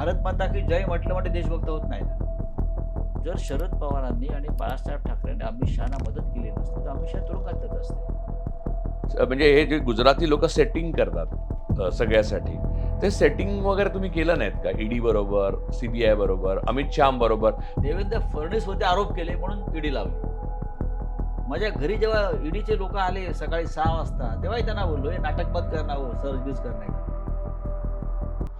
भारत माता की जय म्हटलं म्हणजे देशभक्त होत नाही ना. जर शरद पवारांनी आणि बाळासाहेब ठाकरेंनी अमित शहाना मदत केली नसती तर अमित शहा तुरुंगातच असते. म्हणजे हे जे गुजराती लोक सेटिंग करतात सगळ्यासाठी, ते सेटिंग वगैरे तुम्ही केलं नाहीत का? ईडी बरोबर, सीबीआय बरोबर, अमित शहा बरोबर? देवेंद्र फडणवीस होते आरोप केले म्हणून ईडी लावली. माझ्या घरी जेव्हा ईडीचे लोक आले सकाळी 6 वाजता तेव्हाही त्यांना बोललो, हे नाटक मत करना हो, सर्च करना है,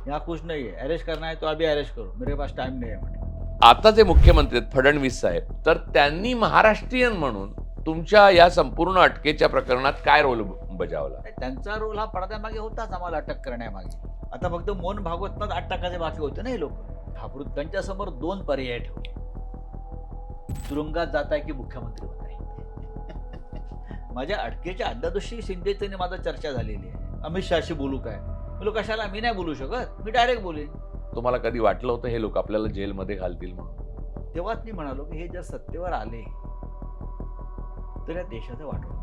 यहाँ कुछ नहीं है, अरेस्ट करना है तो अभी अरेस्ट करो, मेरे पास टाइम नहीं है म्हटलं. आता जे मुख्यमंत्री आहेत फडणवीस साहेब, तर त्यांनी महाराष्ट्रीयन म्हणून तुमच्या या संपूर्ण अटकेच्या प्रकरणात काय रोल बजावला? त्यांचा रोल हा पडद्यामागे होताच आम्हाला अटक करण्यामागे. आता फक्त मोहन भागवतनं 8 टाकाचे बाकी होते ना हे लोक. घाबरून त्यांच्यासमोर 2 पर्याय ठेवले. तुरुंगात जाताय की मुख्यमंत्री होताय. माझ्या अटकेच्या आदल्या दिवशी शिंदेचे माझा चर्चा झालेली आहे. अमित शहाशी बोलू काय? बोलू कशाला, मी नाही बोलू शकत, मी डायरेक्ट बोलेन. तुम्हाला कधी वाटलं होतं हे लोक आपल्याला जेलमध्ये घालतील म्हणून? तेव्हाच मी म्हणालो की हे जर सत्तेवर आले तर या देशाचं वाटोळं.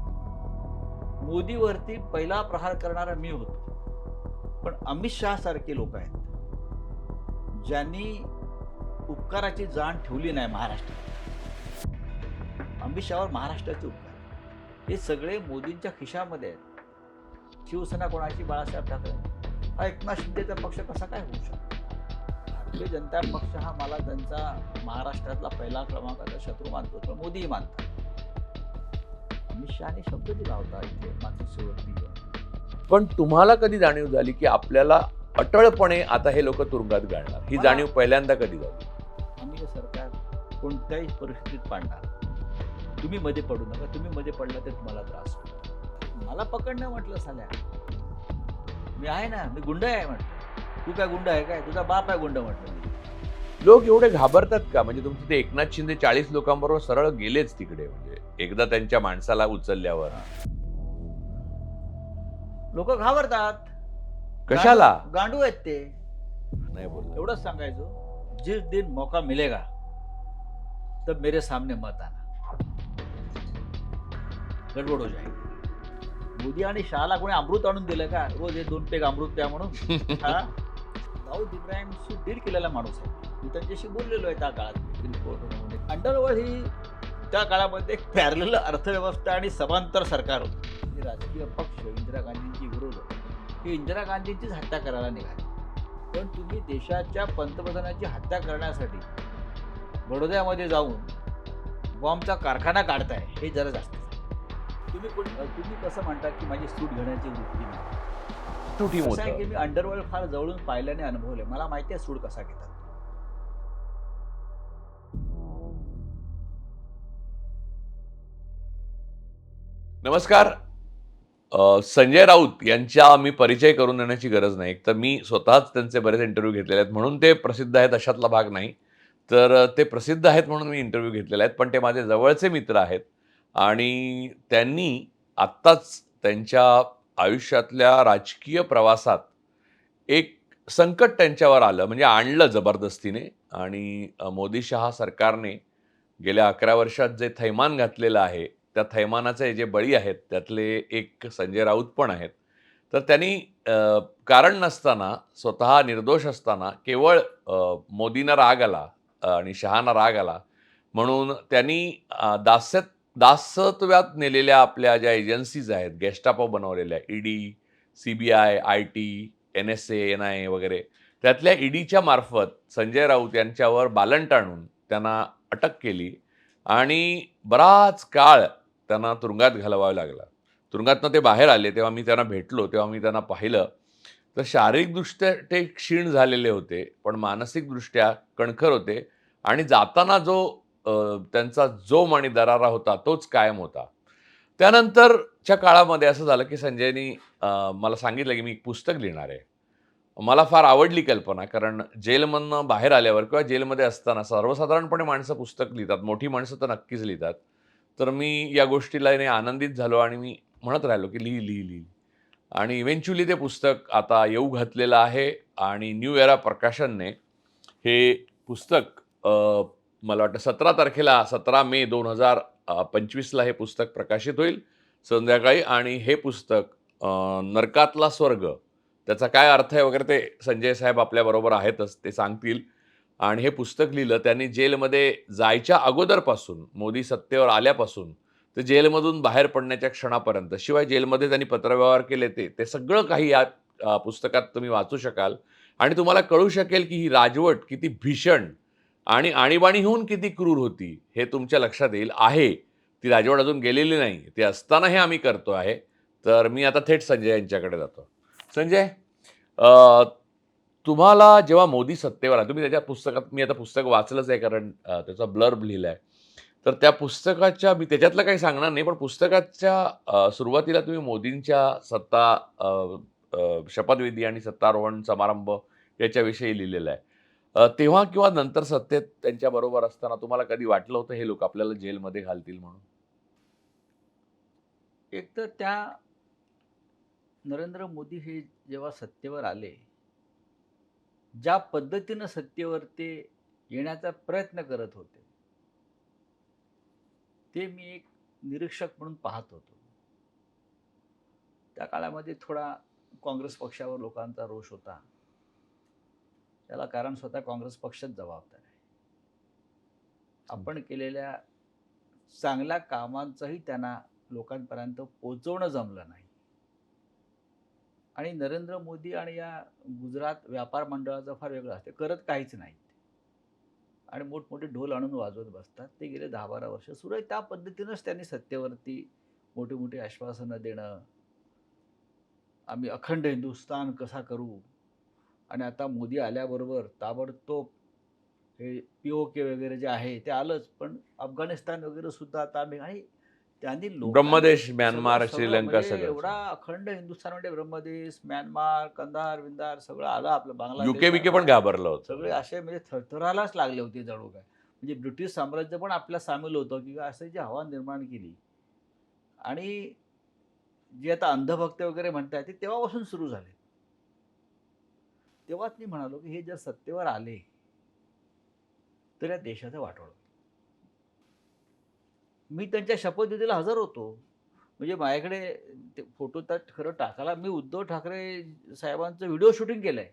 मोदीवरती पहिला प्रहार करणारा मी होतो, पण अमित शहा सारखे लोक आहेत ज्यांनी उपकाराची जाण ठेवली नाही महाराष्ट्रात. अमित शहावर महाराष्ट्राचे उपकार हे सगळे मोदींच्या खिशामध्ये आहेत. शिवसेना कोणाची? बाळासाहेब ठाकरे. हा एकनाथ शिंदेचा पक्ष कसा काय होऊ शकतो? भारतीय जनता पक्ष हा मला त्यांचा महाराष्ट्रातला पहिला क्रमांकाचा शत्रू मानतो, तर मोदीही मानतात. अमित शहाने शब्द दिला होता इथे माझी शेवटची घेऊन. पण तुम्हाला कधी जाणीव झाली की आपल्याला अटळपणे आता हे लोक तुरुंगात घालणार? ही जाणीव पहिल्यांदा कधी झाली? आम्ही हे सरकार कोणत्याही परिस्थितीत पाडणार. तुम्ही मध्ये पडू नका, तुम्ही मध्ये पडला तर तुम्हाला त्रास होईल. मला पकडणं म्हटलं साल्या, मी आहे ना, मी गुंड आहे म्हटलं. तू काय गुंड आहे काय? तुझा बाप आहे गुंड म्हटलं. लोक एवढे घाबरतात का? म्हणजे तुमचे ते एकनाथ शिंदे 40 लोकांबरोबर सरळ गेलेच तिकडे, म्हणजे एकदा त्यांच्या माणसाला उचलल्यावर. लोक घाबरतात. कशाला? गांडू आहेत ते. नाही बोलला. एवढंच सांगायचो, जिस दिन मौका मिलेगा तब मेरे सामने मत आना, गडबड हो जाएगी. मोदी आणि शहाला कोणी अमृत आणून दिलं का? रोज हे 2 पेग अमृत द्या म्हणून. दाऊद इब्राहिमशी डील केलेला माणूस आहे. मी त्यांच्याशी बोललेलो आहे त्या काळात. अंडरवर्ल्ड ही त्या काळामध्ये एक पॅरलल अर्थव्यवस्था आणि समांतर सरकार होतं. हे राजकीय पक्ष इंदिरा गांधींची विरोध हे इंदिरा गांधींचीच हत्या करायला निघाले. पण तुम्ही देशाच्या पंतप्रधानाची हत्या करण्यासाठी बडोद्यामध्ये जाऊन बॉम्बचा कारखाना काढताय, हे जरा जास्त. तुम्ही कसं म्हणता की माझी सूट घेण्याची वृत्ती नाही? तुठी कसं आहे की मोठं. मी अंडरवर्ल्ड फार जवळून पाहिल्याने अनुभवले. मला माहिती आहे सूट कसा घेतात. नमस्कार. संजय राऊत यांचा मी परिचय करून देण्याची गरज नाही. तर मी स्वतःच त्यांचे बरेच इंटरव्ह्यू घेतलेले आहेत, म्हणून ते प्रसिद्ध आहेत अशातला भाग नाही. तर ते प्रसिद्ध आहेत म्हणून मी इंटरव्ह्यू घेतलेले आहेत, पण ते माझे जवळचे मित्र आहेत आणि त्यांनी आत्ताच त्यांच्या आयुष्यातल्या राजकीय प्रवासात एक संकट त्यांच्यावर आलं, म्हणजे आणलं जबरदस्तीने. आणि मोदी शहा सरकारने गेल्या 11 वर्षात जे थैमान घातलेलं आहे, त्या थैमानाचे जे बळी आहेत त्यातले एक संजय राऊत पण आहेत. तर त्यांनी कारण नसताना, स्वतः निर्दोष असताना केवळ मोदींना राग आला आणि शहांना राग आला म्हणून त्यांनी दासत्वात नेलेल्या आपल्या ज्या एजन्सीज आहेत, गेस्टापो बनवलेल्या, ED, CBI, IT, NSA, NIA वगैरे, त्यातल्या ईडीच्या मार्फत संजय राऊत यांच्यावर बालंट आणून त्यांना अटक केली आणि बराच काळ त्यांना तुरुंगात घालवावं लागला. तुरुंगातनं ते बाहेर आले तेव्हा मी त्यांना भेटलो, तेव्हा मी त्यांना पाहिलं तर शारीरिकदृष्ट्या ते क्षीण झालेले होते, पण मानसिकदृष्ट्या कणखर होते आणि जाताना जो त्यांचा जोम आणि दरारा होता तोच कायम होता. त्यानंतरच्या काळामध्ये असं झालं की संजयनी मला सांगितलं की मी एक पुस्तक लिहिणार आहे. मला फार आवडली कल्पना, कारण जेलमधनं बाहेर आल्यावर किंवा जेलमध्ये असताना सर्वसाधारणपणे माणसं पुस्तक लिहितात, मोठी माणसं तर नक्कीच लिहितात. तर मी या गोष्टीला आनंदित झालो आणि मी म्हणत राहिलो की लिही, लिही, लिही. आणि इव्हेंच्युअली ते पुस्तक आता येऊ घातलेलं आहे आणि न्यू एरा प्रकाशनने हे पुस्तक मला वाटतं 17 तारखेला, 17 मे 2025ला हे पुस्तक प्रकाशित होईल संध्याकाळी. आणि हे पुस्तक नरकातला स्वर्ग, त्याचा काय अर्थ आहे वगैरे ते संजय साहेब आपल्याबरोबर आहेतच, ते सांगतील. आणि हे पुस्तक लिहिलं त्यांनी जेलमध्ये जायच्या अगोदरपासून, मोदी सत्तेवर आल्यापासून ते जेलमधून बाहेर पडण्याच्या क्षणापर्यंत, शिवाय जेलमध्ये त्यांनी पत्रव्यवहार केले ते सगळं काही या पुस्तकात तुम्ही वाचू शकाल आणि तुम्हाला कळू शकेल की ही राजवट किती भीषण आणि आणीबाणीहून किती क्रूर होती, हे तुमच्या लक्षात येईल. आहे, ती राजवट अजून गेलेली नाही. ते असताना हे आम्ही करतो आहे. तर मी आता थेट संजय यांच्याकडे जातो. संजय, अ, तुम्हाला जेव्हा मोदी सत्तेवर आला, तुम्ही त्याच्या पुस्तकात, मी आता पुस्तक वाचलंच आहे कारण त्याचा ब्लर्ब लिहिलाय. तर त्या पुस्तकाच्या, मी त्याच्यातलं काही सांगणार नाही, पण पुस्तकाच्या सुरुवातीला तुम्ही मोदींच्या सत्ता अ, अ, शपथविधी आणि सत्तारोहण समारंभ याच्याविषयी लिहिलेलं आहे. तेव्हा किंवा नंतर सत्तेत त्यांच्याबरोबर असताना तुम्हाला कधी वाटलं होतं हे लोक आपल्याला जेलमध्ये घालतील म्हणून? एक तर त्या नरेंद्र मोदी हे जेव्हा सत्तेवर आले, ज्या पद्धतीनं सत्तेवर ते येण्याचा प्रयत्न करत होते, ते मी एक निरीक्षक म्हणून पाहत होतो. त्या काळामध्ये थोडा काँग्रेस पक्षावर लोकांचा रोष होता. त्याला कारण स्वतः काँग्रेस पक्षच जबाबदार आहे. आपण केलेल्या चांगल्या कामांचंही त्यांना लोकांपर्यंत पोहोचवणं जमलं नाही. आणि नरेंद्र मोदी आणि या गुजरात व्यापार मंडळाचं फार वेगळं असते. करत काहीच नाहीत आणि मोठमोठे ढोल आणून वाजवत बसतात. ते गेले 10-12 वर्ष सुरू आहे. त्या पद्धतीनंच त्यांनी सत्तेवरती मोठी मोठी आश्वासनं देणं, आम्ही अखंड हिंदुस्थान कसा करू, आणि आता मोदी आल्याबरोबर ताबडतोब हे पी-ओ-के वगैरे जे आहे ते आलंच, पण अफगाणिस्तान वगैरे सुद्धा आता आम्ही, आणि त्यांनी लोकांना ब्रह्मदेश, सगळं म्यानमार, सगळं श्रीलंका म्हणजे सगळं. एवढा अखंड हिंदुस्थान म्हणजे ब्रह्मदेश, म्यानमार, कंधार विंदार सगळं आलं, आपलं बांगलादेश, युके बिके पण घाबरलं होतं. सगळे असे म्हणजे थरथरायलाच लागले होते जणू काय. म्हणजे ब्रिटिश साम्राज्य पण आपल्या सामील होतं की असं जी हवा निर्माण केली. आणि जे आता अंधभक्त वगैरे म्हणताय ते तेव्हापासून सुरू झाले. तेव्हाच मी म्हणालो की हे जर सत्तेवर आले तर या देशाचं वाटोळं होईल. मी त्यांच्या शपथविधीला हजर होतो. म्हणजे माझ्याकडे ते फोटो त्यात खरं टाकायला, मी उद्धव ठाकरे साहेबांचं व्हिडिओ शूटिंग केलंय.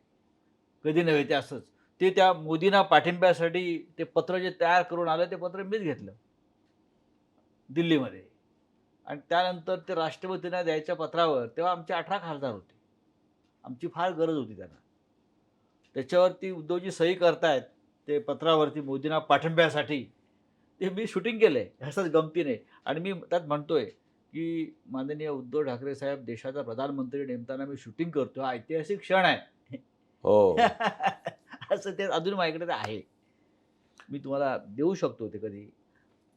कधी नव्हे ते असंच. ते त्या मोदींना पाठिंब्यासाठी ते पत्र जे तयार करून आलं ते पत्र मीच घेतलं दिल्लीमध्ये. आणि त्यानंतर ते राष्ट्रपतींना द्यायच्या पत्रावर तेव्हा आमचे 18 खासदार होते. आमची फार गरज होती त्यांना. त्याच्यावरती उद्धवजी सही करतायत ते पत्रावरती मोदींना पाठिंब्यासाठी. ते मी शूटिंग केलंय असंच गमतीने. आणि मी त्यात म्हणतोय, की माननीय उद्धव ठाकरे साहेब देशाचा प्रधानमंत्री नेमताना मी शूटिंग करतोय. हा ऐतिहासिक क्षण आहे. हो. असं ते अजून माझ्याकडे ते आहे. मी तुम्हाला देऊ शकतो ते कधी.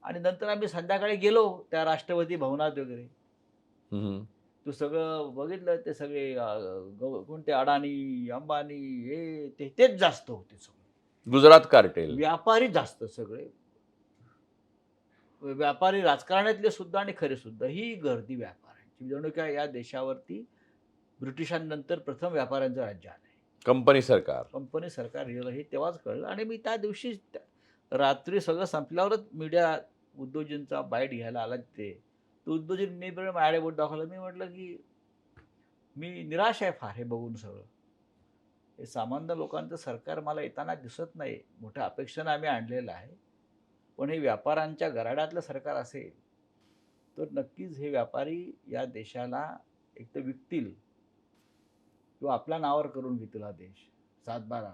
आणि नंतर आम्ही संध्याकाळी गेलो त्या राष्ट्रपती भवनात वगैरे. हं. तू सगळं बघितलं, ते सगळे कोणते अडाणी, अंबानी, हे तेच जास्त होते सगळे. गुजरात कार्टेल. व्यापारी जास्त सगळे. व्यापारी राजकारणातले सुद्धा आणि खरे सुद्धा. ही गर्दी व्यापाऱ्यांची. जणू काय या देशावरती ब्रिटिशांनंतर प्रथम व्यापाऱ्यांचं राज्य आलंय. कंपनी सरकार. कंपनी सरकार गेलं हे तेव्हाच कळलं. आणि मी त्या दिवशी रात्री सगळं संपल्यावरच मीडिया उद्धवजींचा बाईट घ्यायला आला तिथे. तर उद्धवजींनी माझ्याकडे बोट दाखवलं. मी म्हटलं की मी निराश आहे फार हे बघून सगळं. हे सामान्य लोकांचं सरकार मला येताना दिसत नाही. मोठ्या अपेक्षेनं आम्ही आणलेलं आहे. पण हे व्यापाऱ्यांच्या गराड्यातलं सरकार असेल, तर नक्कीच हे व्यापारी या देशाला एकतर विकतील किंवा आपल्या नावावर करून घेतील हा देश. 7-12.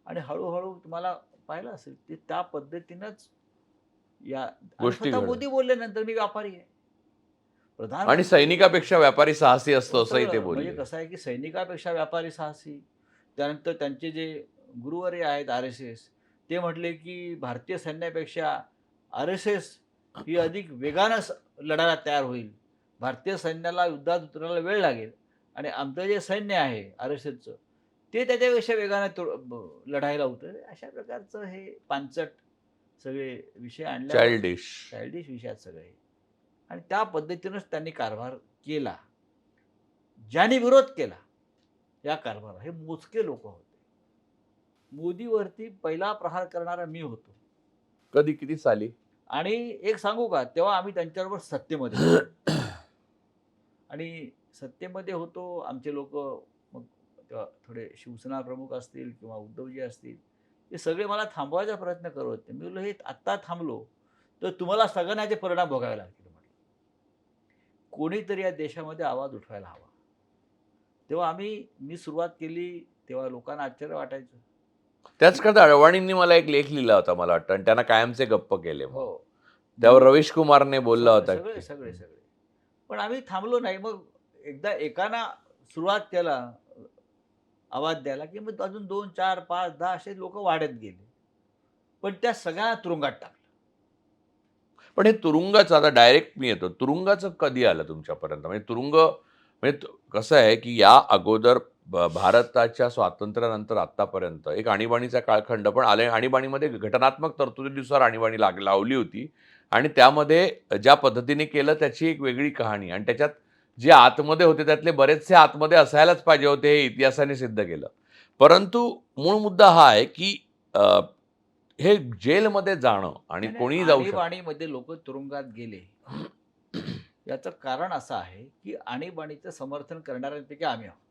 आणि हळू-हळू तुम्हाला पाहिलं असेल ते त्या पद्धतीनंच या, आणि गोष्टी स्वतः घडल्या. मोदी बोलल्यानंतर मी व्यापारी आहे. आणि प्रधानमंत्री सैनिकापेक्षा व्यापारी साहसी असतो असंही ते सगळं म्हणजे बोलले. कसं आहे की सैनिकापेक्षा व्यापारी साहसी. त्यानंतर त्यांचे जे गुरुवर्य आहेत आर-एस-एस, ते म्हटले की भारतीय सैन्यापेक्षा आर-एस-एस ही अधिक वेगानं लढायला तयार होईल. भारतीय सैन्याला युद्धात उतरायला वेळ लागेल आणि आमचं जे सैन्य आहे आर-एस-एसचं, ते त्याच्यापेक्षा वेगानं लढायला उतरेल. अशा प्रकारचं हे पांचट सगळे विषय आणल्यावर चाइल्डिश. चायल्डिश विषय आहेत सगळे. आणि त्या पद्धतीनंच त्यांनी कारभार केला. ज्यांनी विरोध केला या कारभाराला हे मोजके लोक होते. मोदीवरती पहिला प्रहार करणारा मी होतो. कधी, किती साली? आणि एक सांगू का, तेव्हा आम्ही त्यांच्याबरोबर सत्तेमध्ये होतो. आणि सत्तेमध्ये होतो, आमचे लोक मग तेव्हा थोडे शिवसेना प्रमुख असतील किंवा उद्धवजी असतील, हे सगळे मला थांबवायचा प्रयत्न करत होते. मी बोललो, "हे आत्ता थांबलो, तर तुम्हाला सगळ्यांना याचे परिणाम भोगावे लागतील." म्हटलं. कोणीतरी या देशामध्ये आवाज उठवायला हवा. तेव्हा मी सुरुवात केली, तेव्हा लोकांना आश्चर्य वाटायचं. त्याच करता अडवाणींनी मला एक लेख लिहिला होता मला वाटतं आणि त्यांना कायमचे गप्प केले मग. हो. त्यावर रवीश कुमारने बोलला सगळे, होता सगळे, की सगळे, सगळे. पण आम्ही थांबलो नाही. मग एकदा एकानं सुरुवात केला आवाज द्यायला, की मग अजून 2, 4, 5, 10 असे लोकं वाढत गेले. पण त्या सगळ्यांना तुरुंगात टाकलं. पण हे तुरुंगाचं आता डायरेक्ट मी येतो. तुरुंगाचं कधी आलं तुमच्यापर्यंत? म्हणजे तुरुंग म्हणजे कसं आहे, की या अगोदर भारताच्या स्वातंत्र्यानंतर आत्तापर्यंत एक आणीबाणीचा कालखंड पण आले. आणीबाणीमध्ये घटनात्मक तरतुदीनुसार आणीबाणी लावली होती आणि त्यामध्ये ज्या पद्धतीने केलं त्याची एक वेगळी कहाणी आणि त्याच्यात जे आतमध्ये होते त्यातले बरेचसे आतमध्ये असायलाच पाहिजे होते हे इतिहासाने सिद्ध केलं. परंतु मूळ मुद्दा हा आहे, की हे जेलमध्ये जाणं आणि नाही, नाही. कोणीही जाऊ शकतं. आणीबाणीमध्ये लोकं तुरुंगात गेले. याचं कारण असं आहे, की आणीबाणीचं समर्थन करणाऱ्यांपैकी आम्ही आहोत.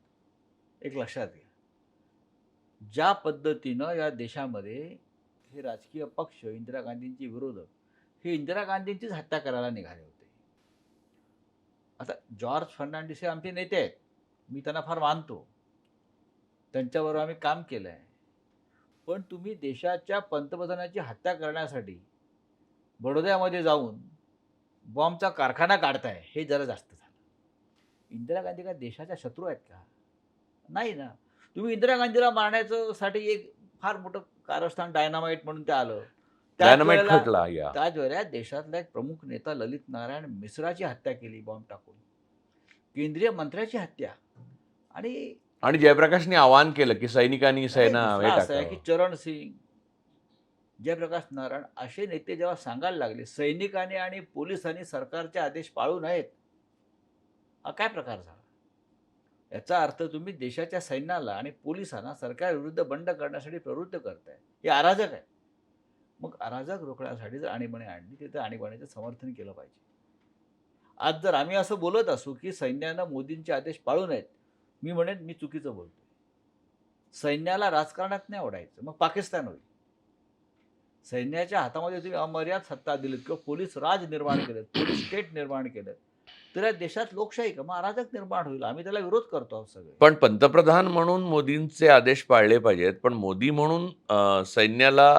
एक लक्षात घ्या. ज्या पद्धतीनं या देशामध्ये हे राजकीय पक्ष, इंदिरा गांधींचे विरोधक, हे इंदिरा गांधींचीच हत्या करायला निघाले होते. आता जॉर्ज फर्नांडिस हे आमचे नेते आहेत. मी त्यांना फार मानतो. त्यांच्याबरोबर आम्ही काम केलं आहे. पण तुम्ही देशाच्या पंतप्रधानाची हत्या करण्यासाठी बडोद्यामध्ये जाऊन बॉम्बचा कारखाना काढताय, हे जरा जास्त झालं. इंदिरा गांधी काय देशाच्या शत्रू आहेत का? नाही ना. तुम्ही इंदिरा गांधीला मारण्याचं साठी एक फार मोठं कारस्थान डायनामाईट म्हणून ते आलं. डायनामाईट खटला या. त्याच वेळेला देशातला एक प्रमुख नेता ललित नारायण मिश्राची हत्या केली बॉम्ब टाकून. केंद्रीय मंत्र्याची हत्या आणि आणि जयप्रकाशने आवाहन केलं, की सैनिकांनी आणि सेना हे दुसरं असं आहे, की टाकावं. चरण सिंग, जयप्रकाश नारायण असे नेते जेव्हा सांगायला लागले, सैनिकांनी आणि पोलिसांनी सरकारचे आदेश पाळू नयेत, हा काय प्रकार झाला? याचा अर्थ तुम्ही देशाच्या सैन्याला आणि पोलिसांना सरकारविरुद्ध बंड करण्यासाठी प्रवृत्त करताय. हे अराजक आहे. मग अराजक रोखण्यासाठी जर आणीबाणी आणली, तर त्या आणीबाणीचं समर्थन केलं पाहिजे. आज जर आम्ही असं बोलत असू, की सैन्यानं मोदींचे आदेश पाळू नयेत, मी म्हणेन मी चुकीचं बोलतोय. सैन्याला राजकारणात नाही ओढायचं, मग पाकिस्तान होईल. सैन्याच्या हातामध्ये तुम्ही अमर्याद सत्ता दिलीत किंवा पोलीस राज निर्माण केलं, पोलीस स्टेट निर्माण केलं, तर या देशात लोकशाही का मग अराजक निर्माण होईल. आम्ही त्याला विरोध करतो आहोत सगळे. पण पंतप्रधान म्हणून मोदींचे आदेश पाळले पाहिजेत. पण मोदी म्हणून सैन्याला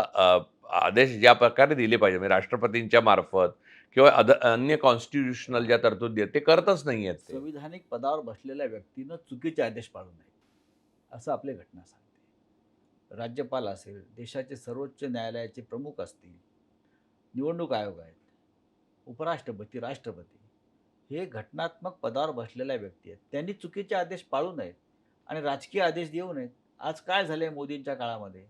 आदेश ज्या प्रकारे दिले पाहिजे म्हणजे राष्ट्रपतींच्या मार्फत किंवा अन्य कॉन्स्टिट्यूशनल ज्या तरतुदी आहेत ते करतच नाहीयेत ते. संविधानिक पदावर बसलेल्या व्यक्तीनं चुकीचे आदेश पाळू नये, असं आपली घटना सांगते. राज्यपाल असेल, देशाचे सर्वोच्च न्यायालयाचे प्रमुख असतील, निवडणूक आयोग आहेत, उपराष्ट्रपती, राष्ट्रपती हे घटनात्मक पदावर बसलेल्या व्यक्ती आहेत. त्यांनी चुकीचे आदेश पाळू नयेत आणि राजकीय आदेश देऊ नयेत. आज काय झालंय मोदींच्या काळामध्ये?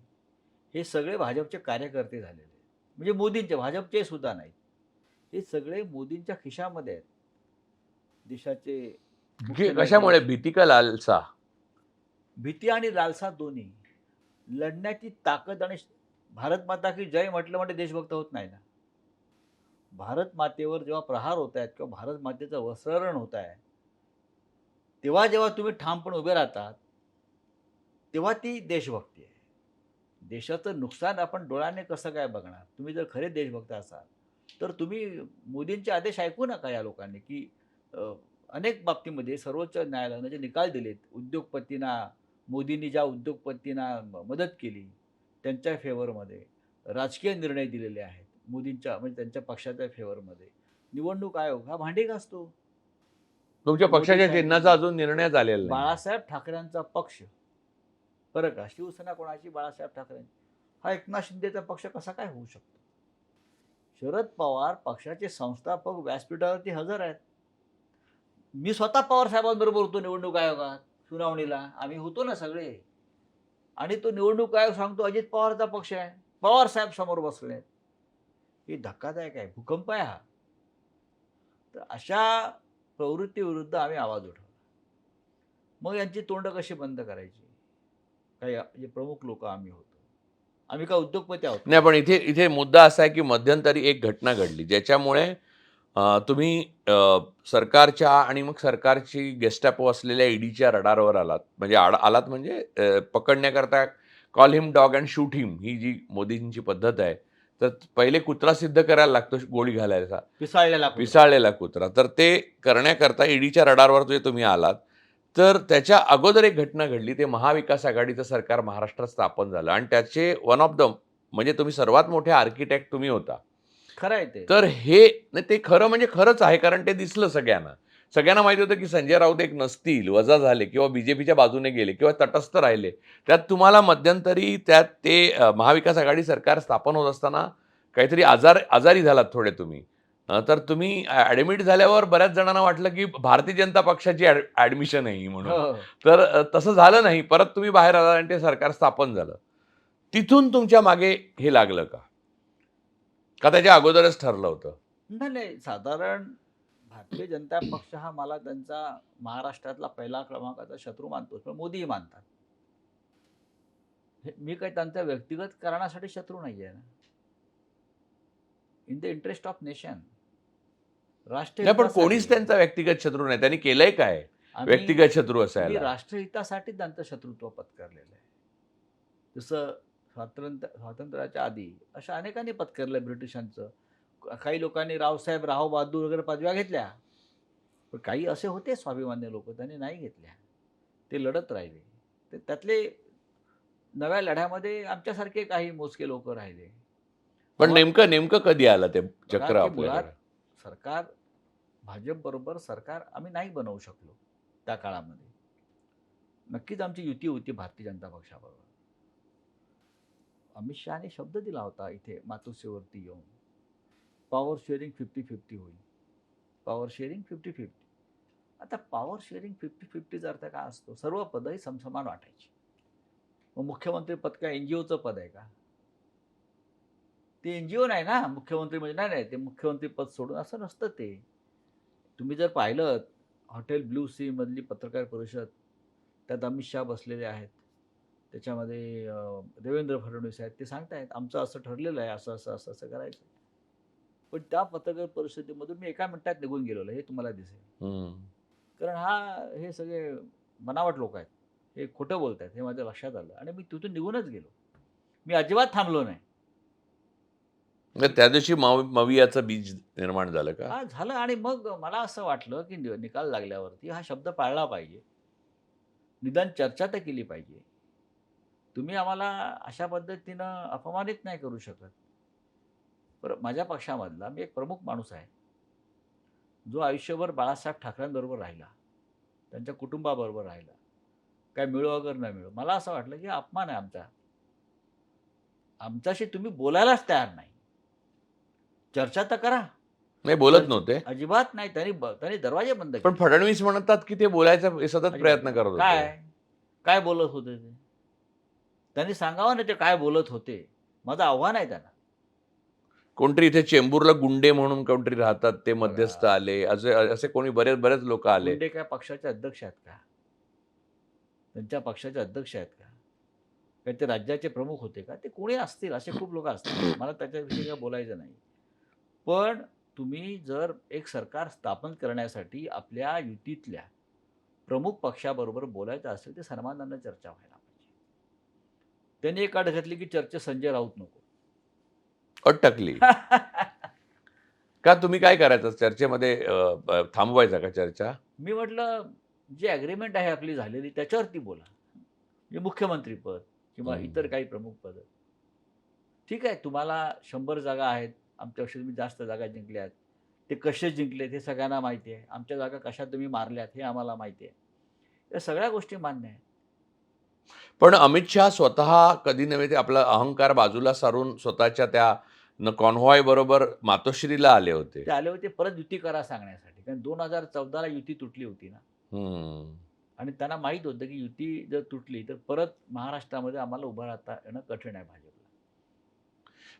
हे सगळे भाजपचे कार्यकर्ते झालेले आहेत. म्हणजे मोदींचे, भाजपचे सुद्धा नाहीत. हे सगळे मोदींच्या खिशामध्ये आहेत. देशाचे मुख्य कशामुळे न्यायाधीश. भीती का लालसा? भीती आणि लालसा दोन्ही. लढण्याची ताकद आणि भारत माता की जय म्हटलं म्हणजे देशभक्त होत नाही ना. भारत मातेवर जेव्हा प्रहार होत आहेत किंवा भारत मातेचं वस्त्रहरण होत आहे, तेव्हा जेव्हा तुम्ही ठामपणे उभे राहतात, तेव्हा ती देशभक्ती आहे. देशाचं नुकसान आपण डोळ्याने कसं काय बघणार? तुम्ही जर खरे देशभक्त असाल, तर तुम्ही मोदींचे आदेश ऐकू नका या लोकांनी, की अनेक बाबतीमध्ये सर्वोच्च न्यायालयानं जे निकाल दिलेत, मोदींनी ज्या उद्योगपतींना मदत केली, त्यांच्या फेवरमध्ये राजकीय निर्णय दिलेले आहेत. मोदींच्या म्हणजे त्यांच्या पक्षाच्या फेवरमध्ये. निवडणूक आयोग हा भांडी घासतो. तुमच्या मोदी पक्षाच्या साहेब चिन्हाचा अजून निर्णय झालेला नाही. बाळासाहेब ठाकरेंचा पक्ष, बरं का, शिवसेना कोणाची? बाळासाहेब ठाकरेंची. हा एकनाथ शिंदेचा पक्ष कसा काय होऊ शकतो? शरद पवार पक्षाचे संस्थापक व्यासपीठावरती हजर आहेत. मी स्वतः पवार साहेबांबरोबर होतो निवडणूक आयोगात सुनावणीला. आम्ही होतो ना सगळे. आणि तो निवडणूक आयोग सांगतो अजित पवारचा पक्ष आहे. पवार साहेब समोर बसले आहेत. हे धक्कादायक आहे, भूकंप आहे हा. तर अशा प्रवृत्तीविरुद्ध आम्ही आवाज उठवला. मग यांची तोंड कशी बंद करायची? काही जे प्रमुख लोक आम्ही होतो. आम्ही काय उद्योगपती आहोत? नाही पण इथे इथे मुद्दा असा आहे की मध्यंतरी एक घटना घडली ज्याच्यामुळे तुम्ही सरकारच्या आणि मग सरकारची गेस्टापो असलेल्या ईडीच्या रडारवर आलात. म्हणजे आलात म्हणजे पकडण्याकरता call him dog and shoot him ही जी मोदींची पद्धत आहे. तर पहिले कुत्रा सिद्ध करायला लागतो गोळी घालायचा. पिसाळलेला कुत्रा. पिसाळलेला कुत्रा. तर ते करण्याकरता ईडीच्या रडारवर जे तुम्ही आलात, तर त्याच्या अगोदर एक घटना घडली. ते महाविकास आघाडीचं सरकार महाराष्ट्रात स्थापन झालं आणि त्याचे वन ऑफ द म्हणजे तुम्ही सर्वात मोठे आर्किटेक्ट तुम्ही होता. खरं आहे ते. तर हे नाही ते खरं म्हणजे खरंच आहे, कारण ते दिसलं सगळ्यांना. सगळ्यांना माहिती होतं की संजय राऊत एक नसतील, वजा झाले किंवा बीजेपीच्या बाजूने गेले किंवा तटस्थ राहिले. त्यात तुम्हाला मध्यंतरी त्यात ते महाविकास आघाडी सरकार स्थापन होत असताना काहीतरी आजारी झालात थोडे तुम्ही. तर तुम्ही ॲडमिट झाल्यावर बऱ्याच जणांना वाटलं की भारतीय जनता पक्षाची ॲडमिशन आहे ही म्हणून. हो, हो. तर तसं झालं नाही. परत तुम्ही बाहेर आलात आणि ते सरकार स्थापन झालं. तिथून तुमच्या मागे हे लागलं का? का त्याच्या अगोदरच ठरलं होतं? नाही, नाही. साधारण भारतीय जनता पक्ष हा मला त्यांचा महाराष्ट्रातला पहिला क्रमांकाचा शत्रू मानतो. पण मोदीही मानतात. मी काही त्यांच्या व्यक्तिगत कारणासाठी शत्रू नाहीये ना. In the interest of nation. नाही, पण कोणीच त्यांचा व्यक्तिगत शत्रू नाही. त्यांनी केलंय काय व्यक्तिगत शत्रू मी असायला? राष्ट्रहितासाठी त्यांचं शत्रुत्व पत्करलेलं आहे. जसं स्वातंत्र्याच्या आधी अशा अनेकांनी पत्करलं ब्रिटिशांचं. काही लोकांनी रावसाहेब, राव बहादूर वगैरे पदव्या घेतल्या. पण काही असे होते स्वाभिमान्य लोक, त्यांनी नाही घेतल्या. ते लढत राहिले. ते त्यातले नव्या लढ्यामध्ये आमच्यासारखे काही मोजके लोक राहिले. पण नेमकं कधी आलं ते बघा चक्र की मुळात आपल्याकडे? सरकार भाजपबरोबर सरकार आम्ही नाही बनवू शकलो त्या काळामध्ये. नक्कीच आमची युती होती भारतीय जनता पक्षाबरोबर. अमित शहाने शब्द दिला होता इथे मातोश्रीवरती येऊन, पॉवर शेअरिंग 50-50 होईल. Power sharing 50-50. आता पॉवर शेअरिंग 50-50चा अर्थ काय असतो? सर्व पदही समसमान वाटायची. मग मुख्यमंत्री पद काय एनजीओचं पद आहे का? ते एनजीओ नाही ना मुख्यमंत्री म्हणजे. नाही, नाही, ते मुख्यमंत्री पद सोडून असं नसतं ते. तुम्ही जर पाहिलं हॉटेल ब्लू सी मधली पत्रकार परिषद, त्यात अमित शहा बसलेले आहेत. त्याच्यामध्ये देवेंद्र फडणवीस आहेत. ते सांगतायत आमचं असं ठरलेलं आहे, असं करायचं. पण त्या पत्रकार परिषदेमधून मी एका मिनिटात निघून गेलेलो हे तुम्हाला दिसेल. कारण हे सगळे बनावट लोक आहेत. हे खोटं बोलतायत हे माझ्या लक्षात आलं आणि मी तिथून निघूनच गेलो. मी अजिबात थांबलो नाही. त्या दिवशी मवियाचं बीज निर्माण झालं का? हा झालं आणि मग मला असं वाटलं की निकाल लागल्यावरती हा शब्द पाळला पाहिजे. निदान चर्चा तर केली पाहिजे. तुम्ही आम्हाला अशा पद्धतीनं अपमानित नाही करू शकत. बरं, माझ्या पक्षामधला मी एक प्रमुख माणूस आहे, जो आयुष्यभर बाळासाहेब ठाकरेंबरोबर राहिला, त्यांच्या कुटुंबाबरोबर राहिला. काय मिळो अगर न मिळो. मला असं वाटलं की अपमान आहे आमचा. आमच्याशी तुम्ही बोलायलाच तयार नाही. चर्चा तर करा. नाही, बोलत नव्हते. अजिबात नाही. त्यांनी दरवाजे बंद पण केले. फडणवीस म्हणतात की ते बोलायचा सतत अजिबात प्रयत्न नाही. करत होते. काय बोलत होते ते? त्यांनी सांगावं ना ते काय बोलत होते. माझं आव्हान आहे त्यांना. कोणतरी इथे चेंबूरला गुंडे म्हणून कोणतरी राहतात, ते मध्यस्थ बघा, आले. असे कोणी बरेच लोक आले. गुंडे काय पक्षाचे अध्यक्ष आहेत का? त्यांच्या पक्षाचे अध्यक्ष आहेत का? काही ते राज्याचे प्रमुख होते का? ते कोणी असतील, असे खूप लोक असतील. मला त्याच्याविषयी काय बोलायचं नाही. पण तुम्ही जर एक सरकार स्थापन करण्यासाठी आपल्या युतीतल्या प्रमुख पक्षाबरोबर बोलायचं असेल तर सर्वांना चर्चा व्हायला पाहिजे. त्यांनी एक अट घातली की चर्चेत संजय राऊत नको. अट टाकली. का तुम्ही काय करायचं चर्चेमध्ये? थांबवायचा का चर्चा? मी म्हटलं जी ॲग्रीमेंट आहे आपली झालेली त्याच्यावरती बोला. म्हणजे मुख्यमंत्रीपद किंवा इतर काही प्रमुख पद. ठीक आहे, तुम्हाला 100 जागा आहेत. आमच्यापेक्षा तुम्ही जास्त जागा जिंकल्या आहेत. ते कसे जिंकलेत हे सगळ्यांना माहिती आहे. आमच्या जागा कशा तुम्ही मारल्यात हे आम्हाला माहिती आहे. या सगळ्या गोष्टी मान्य आहेत. पण अमित शहा स्वतः कधी नव्हे ते आपला अहंकार बाजूला सारून स्वतःच्या त्या कॉन्व्हॉय बरोबर मातोश्रीला आले होते. ते आले होते परत युती करा सांगण्यासाठी. कारण 2014ला युती तुटली होती ना. आणि त्यांना माहीत होतं की युती जर तुटली तर परत महाराष्ट्रामध्ये आम्हाला उभं राहता येणं कठीण आहे भाजपला.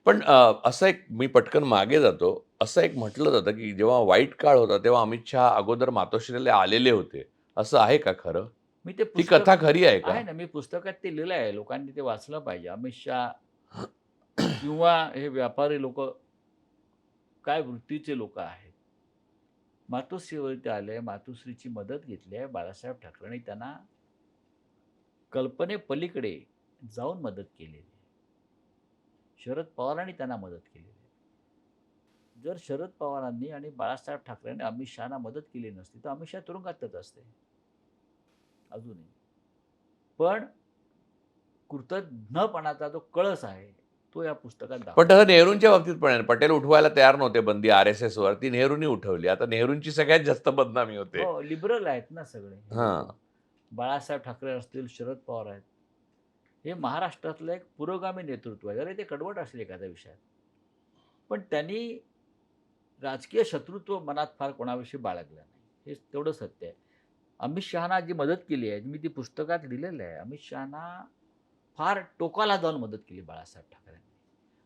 पण असं एक मी पटकन मागे जातो. असं एक म्हटलं जातं की जेव्हा वाईट काळ होता तेव्हा अमित शहा अगोदर मातोश्रीला आलेले होते. असं आहे का खरं? मी ते ती कथा खरी आहे का? आहे ना, मी पुस्तकात ते लिहिलं आहे. लोकांनी ते वाचलं पाहिजे. अमित शहा किंवा हे व्यापारी लोक काय वृत्तीचे लोक आहेत. मातोश्रीवरती आले, मातोश्रीची मदत घेतली आहे. बाळासाहेब ठाकरेंनी त्यांना कल्पनेपलीकडे जाऊन मदत केलेली आहे. शरद पवारांनी त्यांना मदत केलेली आहे. जर शरद पवारांनी आणि बाळासाहेब ठाकरेंनी अमित शहाना मदत केली नसती तर अमित शहा तुरुंगातच असते अजूनही. पण कृतज्ञपणाचा जो कळस आहे तो या पुस्तकात पण दाखवला. तसं नेहरूंच्या बाबतीत पण आहे. पटेल उठवायला तयार नव्हते बंदी RSS वर, ती नेहरूंनी उठवली. आता नेहरूंची सगळ्यात जास्त बदनामी होते. हो, लिबरल आहेत ना सगळे हे हा. लोक. बाळासाहेब ठाकरे असतील, शरद पवार आहेत. हे महाराष्ट्रातलं एक पुरोगामी नेतृत्व आहे. जरी ते कडवट असले एखाद्या विषयात, पण त्यांनी राजकीय शत्रुत्व मनात फार कोणाविषयी बाळगलं नाही. हे तेवढं सत्य आहे. अमित शहाना जी मदत केली आहे, मी ती पुस्तकात लिहिलेलं आहे. अमित शहाना फार टोकाला जाऊन मदत केली बाळासाहेब ठाकरेंनी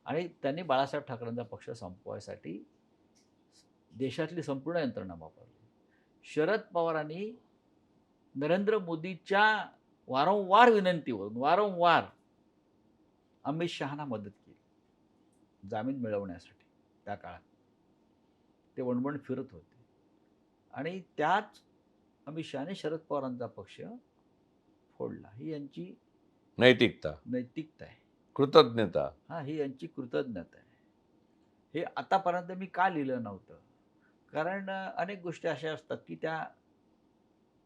आणि त्यांनी बाळासाहेब ठाकरेंचा पक्ष संपवायसाठी देशातली संपूर्ण यंत्रणा वापरली. शरद पवारांनी नरेंद्र मोदीच्या वारंवार विनंतीवरून वारंवार अमित शहाना मदत केली जामीन मिळवण्यासाठी. त्या काळात ते वणवण फिरत होते आणि त्याच अमित शहाने शरद पवारांचा पक्ष फोडला. ही यांची नैतिकता, नैतिकता आहे. कृतज्ञता. हां, ही यांची कृतज्ञता आहे. हे आतापर्यंत मी का लिहिलं नव्हतं? कारण अनेक गोष्टी अशा असतात की त्या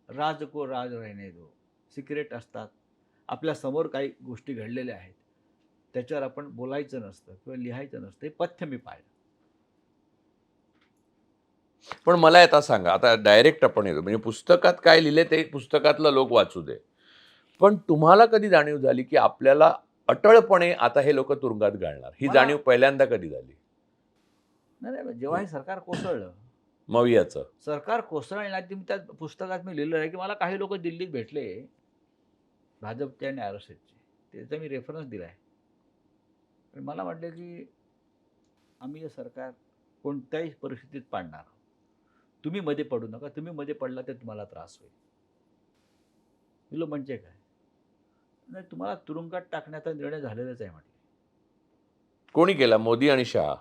राज को राज रहने दो, सिक्रेट असतात. आपल्या समोर काही गोष्टी घडलेल्या आहेत. त्याच्यावर आपण बोलायचं नसतं किंवा लिहायचं नसतं. हे पथ्य मी पाळलं. पण मला आता सांगा, आता डायरेक्ट आपण येतो म्हणजे पुस्तकात काय लिहिले ते पुस्तकातलं लोक वाचू दे. पण तुम्हाला कधी जाणीव झाली की आपल्याला अटळपणे आता हे लोक तुरुंगात घालणार, ही मला जाणीव पहिल्यांदा कधी झाली? नाही, जेव्हा हे सरकार कोसळलं, मवियाचं. सरकार कोसळण्याआधी त्या पुस्तकात मी लिहिलं आहे की मला काही लोक दिल्लीत भेटले, भाजपचे आणि RSSचे. त्याचा मी रेफरन्स दिला आहे. पण मला वाटलं की आम्ही हे सरकार कोणत्याही परिस्थितीत पाडणार आहोत. तुम्ही मध्ये पडू नका. तुम्ही मध्ये पडला तर तुम्हाला त्रास होईल. दिलं म्हणजे काय? नाही, तुम्हाला तुरुंगात टाकण्याचा निर्णय झालेलाच आहे म्हटलं. कोणी केला? मोदी आणि शहा.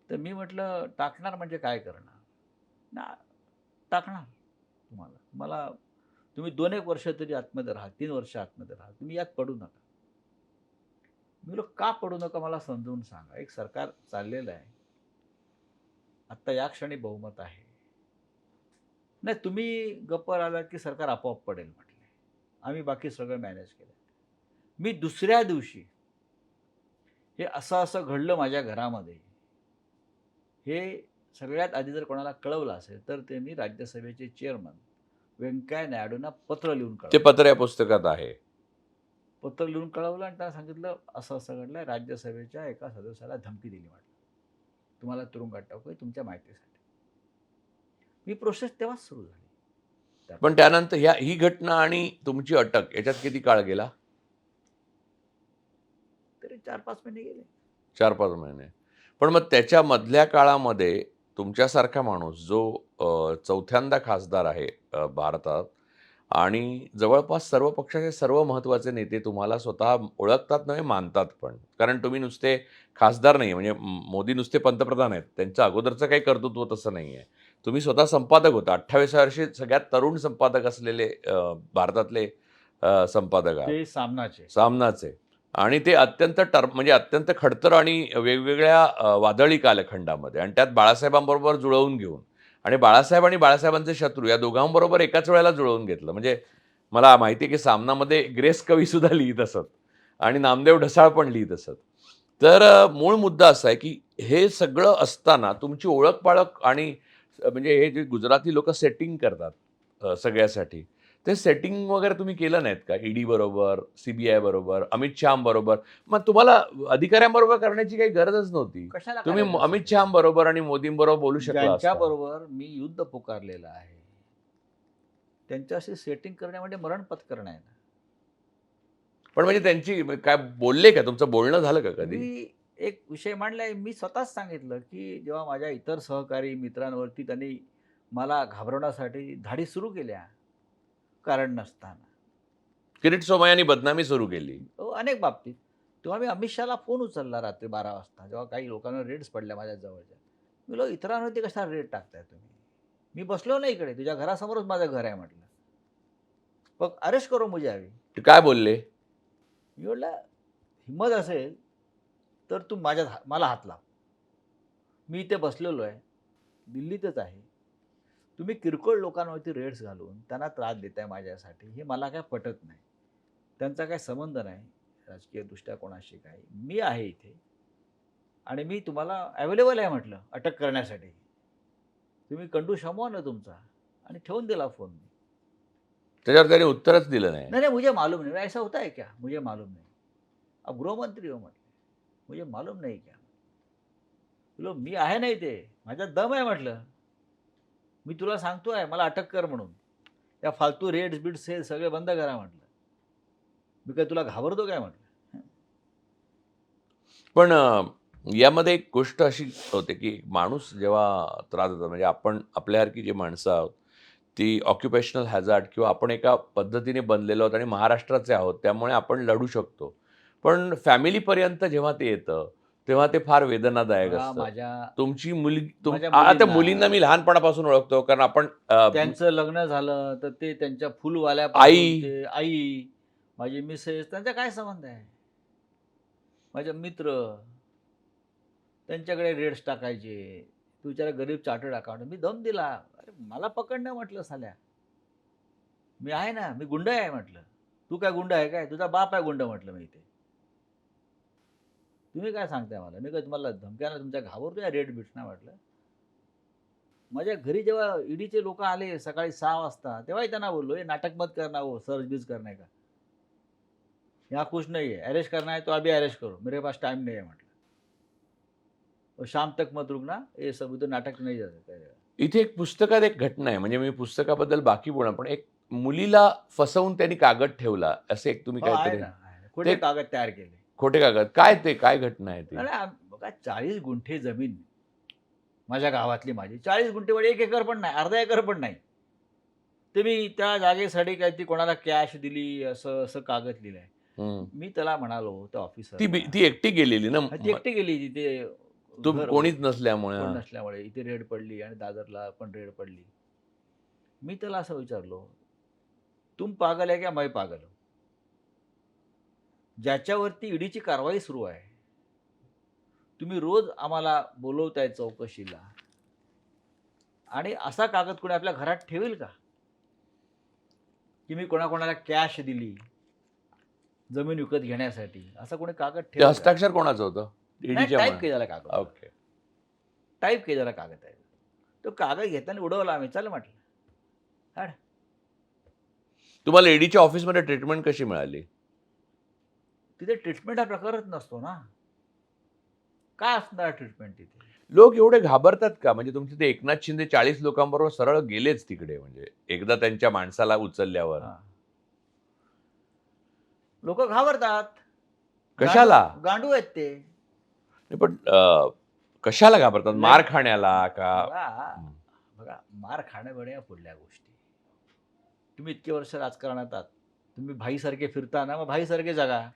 तर मी म्हटलं टाकणार म्हणजे काय करणार? ना, टाकणार तुम्हाला. मला तुम्ही 2-1 वर्ष तरी आतमध्ये राहा, 3 वर्ष आतमध्ये राहा. तुम्ही यात पडू नका. मी म्हटलं का पडू नका मला समजून सांगा. एक सरकार चाललेलं आहे. आत्ता या क्षणी बहुमत आहे. नाही, तुम्ही गप्प राहिलात की सरकार आपोआप पडेल म्हटले. आम्ही बाकी सगळं मॅनेज केलं. मी दुसऱ्या दिवशी हे असं घडलं माझ्या घरामध्ये, हे सगळ्यात आधी जर कोणाला कळवलं असेल तर ते मी राज्यसभेचे चेअरमन व्यंकय्या नायडूंना पत्र लिहून ते कळवलं. पत्र या पुस्तकात आहे. पत्र लिहून कळवलं आणि त्यांना सांगितलं असं घडलंय. राज्यसभेच्या एका सदस्याला धमकी दिली म्हटलं. तुम्हाला तुरुंगात टाकू तुमच्या माहितीसाठी. ही प्रोसेस तेव्हाच सुरू झाली. पण त्यानंतर ही घटना आणि तुमची अटक याच्यात किती काळ गेला? तरी 4-5 महिने गेले. 4-5 महिने. पण मग त्याच्या मधल्या काळामध्ये तुमच्यासारखा माणूस जो चौथ्यांदा खासदार आहे भारतात आणि जवळपास सर्व पक्षाचे सर्व महत्त्वाचे नेते तुम्हाला स्वतः ओळखतात नव्हे मानतात पण. कारण तुम्ही नुसते खासदार नाही म्हणजे मोदी नुसते पंतप्रधान आहेत. त्यांचं अगोदरचं काही कर्तृत्व तसं नाही आहे. तुम्ही स्वतः संपादक होता. 28व्या वर्षी सगळ्यात तरुण संपादक असलेले भारतातले संपादक आहात. ते सामनाचे. आणि ते अत्यंत म्हणजे अत्यंत खडतर आणि वेगवेगळ्या वादळी कालखंडामध्ये आणि त्यात बाळासाहेबांबरोबर जुळवून घेऊन आणि बाळासाहेब आणि बाळासाहेबांचे शत्रू या दोघांबरोबर एकाच वेळेला जुळवून घेतलं. म्हणजे मला माहिती आहे की सामनामध्ये ग्रेस कवी सुद्धा लिहित असत आणि नामदेव ढसाळ पण लिहित असत. तर मूळ मुद्दा असा आहे की हे सगळं असताना तुमची ओळख पाळख आणि म्हणजे हे जे गुजराती लोक सेटिंग करतात सगळ्यासाठी, ते सेटिंग वगैरे तुम्ही केलं नाहीत का? ईडी बरोबर, CBI बरोबर, अमित शहाबरोबर? मग तुम्हाला अधिकाऱ्यांबरोबर करण्याची काही गरजच नव्हती. कशाला तुम्ही करायचं अमित असेल? शहाबरोबर आणि मोदींबरोबर बोलू शकला असता. ज्यांच्याबरोबर मी युद्ध पुकारलेलं आहे त्यांच्याशी सेटिंग करणे म्हणजे मरण पत्करणं आहे ना. पण म्हणजे त्यांची काय बोलले का? तुमचं बोलणं झालं का कधी? मी एक विषय मांडलाय. मी स्वतःच सांगितलं की जेव्हा माझ्या इतर सहकारी मित्रांवरती त्यांनी मला घाबरवण्यासाठी धाडी सुरू केल्या कारण नसताना, किरीट सोमय्यांनी बदनामी सुरू केली. अनेक बाबतीत, तेव्हा मी अमित शहाला फोन उचलला रात्री 12 वाजता जेव्हा काही लोकांना रेड्स पडल्या माझ्या जवळच्या. मी इतरांवरती कशा रेड टाकताय तुम्ही? मी बसलो नाही इकडे, तुझ्या घरासमोरच माझं घर आहे म्हटलं. मग अरेस्ट करो मुझे अभी. ते काय बोलले? मी म्हटलं हिंमत असेल तर तू मला हात लाव. मी इथे बसलेलो आहे, दिल्लीतच आहे. तुम्ही किरकोळ लोकांवरती रेड्स घालून त्यांना त्रास देताय माझ्यासाठी, हे मला काय पटत नाही. त्यांचा काही संबंध नाही राजकीयदृष्ट्या कोणाशी काही. मी आहे इथे आणि मी तुम्हाला अवेलेबल आहे म्हटलं अटक करण्यासाठी. तुम्ही कंडू शमवा ना तुमचा, आणि ठेवून दिला फोन. त्याच्यावर त्याने उत्तरच दिलं नाही. नहीं नहीं मुझे मालूम नहीं, ऐसा होता है क्या, मुझे मालूम नहीं. अब गृहमंत्री हो म्हटलं, मुझे मालूम नहीं क्या. बोलो मी आहे नाही ते, माझ्यात दम आहे म्हटलं. मी तुला सांगतोय मला अटक कर म्हणून. या फालतू रेड्स बिड्स हे सगळे बंद करा म्हटलं. मी काय तुला घाबरतो काय म्हटलं. पण यामध्ये एक गोष्ट अशी होते की माणूस जेव्हा त्रास देतो, म्हणजे आपण आपल्यासारखी जी माणसं आहोत ती ऑक्युपेशनल हॅझार्ड किंवा आपण एका पद्धतीने बनलेलो आहोत आणि महाराष्ट्राचे आहोत, त्यामुळे आपण लढू शकतो. पण फॅमिलीपर्यंत जेव्हा ते येतं तेव्हा ते फार वेदनादायक मला असतं. माझ्या तुमची माझ्या आता मुलींना- मुलींना मी लहानपणापासून ओळखतो, कारण आपण त्यांचं लग्न झालं तर ते त्यांच्या आई. फुलवाल्यापासून ते आई, माझी मिसेस, त्यांचा काय संबंध आहे. माझे मित्र त्यांच्याकडे रेड्स टाकायचे, तू विचारा गरीब चार्टर्ड अकाउंटंट. मी दम दिला, अरे मला पकडणं म्हटलं साल्या, मी आहे ना, मी गुंड आहे म्हटलं. तू काय गुंड आहे काय, तुझा बाप आहे गुंड म्हटलं. मी इथे तुम्ही काय सांगताय मला, मी काय तुम्हाला धमक्यानं तुमच्या घाबरतोय रेड बिट्स ना म्हटलं. माझ्या घरी जेव्हा ईडीचे लोक आले सकाळी 6 वाजता, तेव्हाही त्यांना बोललो, हे नाटक मत करना, हो सर्च बीज करने का, यहाँ कुछ नहीं है, अरेस्ट करना है तो अभी अरेस्ट करो, मेरे पास टाइम नहीं है म्हटलं. और शाम तक मत रुकना, ये सब इधर नाटक नहीं जाता. इथे एक पुस्तकात एक घटना आहे, म्हणजे मी पुस्तकाबद्दल बाकी बोलणार, पण एक मुलीला फसवून त्यांनी कागद ठेवला असे एक तुम्ही आहे काहीतरी ना, आहे. खोटे कागद तयार केले. खोटे कागद काय ते काय घटना आहे ती? बघा 40 गुंठे जमीन माझ्या गावातली, माझी 40 गुंठे म्हणजे 1 एकर पण नाही, अर्धा एकर पण नाही. ते मी त्या जागेसाठी काय ती कोणाला कॅश दिली असं असं कागद लिहिलंय. मी त्याला म्हणालो त्या ऑफिसर, ती एकटी गेलेली ना, ती एकटी गेली तिथे, कोणीच नसल्यामुळे. कोण नसल्यामुळे इथे रेड पडली आणि दादरला पण रेड पडली. मी त्याला असं विचारलो, तुम पागल है क्या मैं पागल हूं. ज्याच्यावरती ईडीची कारवाई सुरू आहे, तुम्ही रोज आम्हाला बोलवताय चौकशीला, आणि असा कागद कोणी आपल्या घरात ठेवेल का, की मी कोणाकोणाला कॅश दिली जमीन विकत घेण्यासाठी, असा कोणी कागद ते ठेवेल? हस्ताक्षर कोणाचं होतं? टाईप केलेला कागद. ओके. टाईप केलेला कागद आहे. तो कागद घेताना उडवला आम्ही, चल म्हटलं हाड. तुम्हाला ईडीच्या ऑफिसमध्ये ट्रीटमेंट कशी मिळाली? तिथे ट्रीटमेंट हा प्रकारच नसतो ना. काय असणार ट्रीटमेंट तिथे? लोक एवढे घाबरतात का? म्हणजे तुमचे ते एकनाथ शिंदे 40 लोकांबरोबर सरळ गेलेच तिकडे, म्हणजे एकदा त्यांच्या माणसाला उचलल्यावर. लोक घाबरतात. कशाला? गांडू आहेत ते. नाही, पण कशाला घाबरतात? मार खाण्याला का? बघा मार खाणं बिणं या पुढल्या गोष्टी. तुम्ही इतके वर्ष राजकारणात आहात, तुम्ही भाईसारखे फिरता ना, मग भाईसारखे जगा.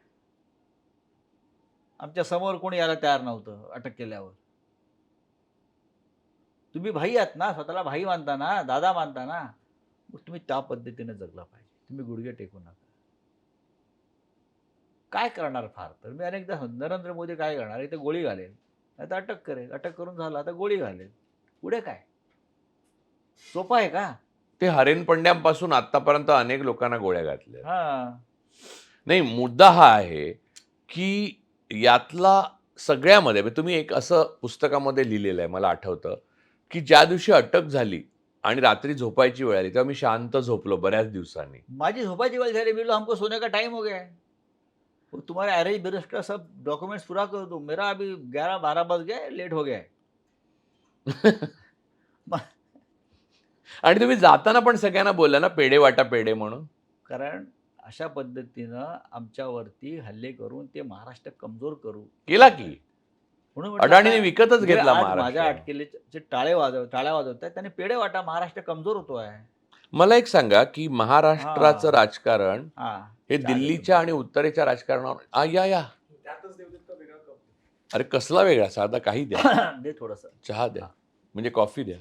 आमच्या समोर कोणी यायला तयार नव्हतं अटक केल्यावर. तुम्ही भाई आहात ना, स्वतःला भाई मानता ना, दादा मानता ना, मग तुम्ही त्या पद्धतीने जगला पाहिजे. तुम्ही गुडघे टेकू नका. काय करणार फार तर मी अनेकदा नरेंद्र मोदी काय करणार, इथे गोळी घालेल, नाही तर अटक करेल, अटक करून झालं आता गोळी घालेल, पुढे काय सोपं आहे का? ते हरेन पंड्यांपासून आतापर्यंत अनेक लोकांना गोळ्या घातल्या. हा, नाही, मुद्दा हा आहे की यातला सगळ्यामध्ये तुम्ही एक असं पुस्तकामध्ये लिहिलेलं आहे, मला आठवतं, की ज्या दिवशी अटक झाली आणि रात्री झोपायची वेळ आली तेव्हा मी शांत झोपलो बऱ्याच दिवसांनी. माझी झोपायची वेळ झाली, बोलो हमको सोने का टाइम हो गया है, वो तुम्हारे अरेंज ब्यूरो का सब डॉक्यूमेंट्स पूरा कर दो, मेरा अभी 11-12 बज गए, लेट हो गया है. आणि तुम्ही जाताना पण सगळ्यांना बोलला ना, पेढे वाटा पेढे म्हणून. कारण अशा पद्धतीनं आमच्यावरती हल्ले करून ते महाराष्ट्र कमजोर करू केला की म्हणून म्हटलं अडाणीने आता विकतच जे घेतला आज महाराष्ट्र. माझ्या अटकेले टाळ्या वाजवत आहेत त्यांनी पेढे वाटा, महाराष्ट्र कमजोर होतो आहे. मला एक सांगा की महाराष्ट्राचं राजकारण हा, हे दिल्लीच्या आणि उत्तरेच्या राजकारणावर या अरे कसला वेगळा, साधा काही द्या, दे थोडस चहा द्या, म्हणजे कॉफी द्या.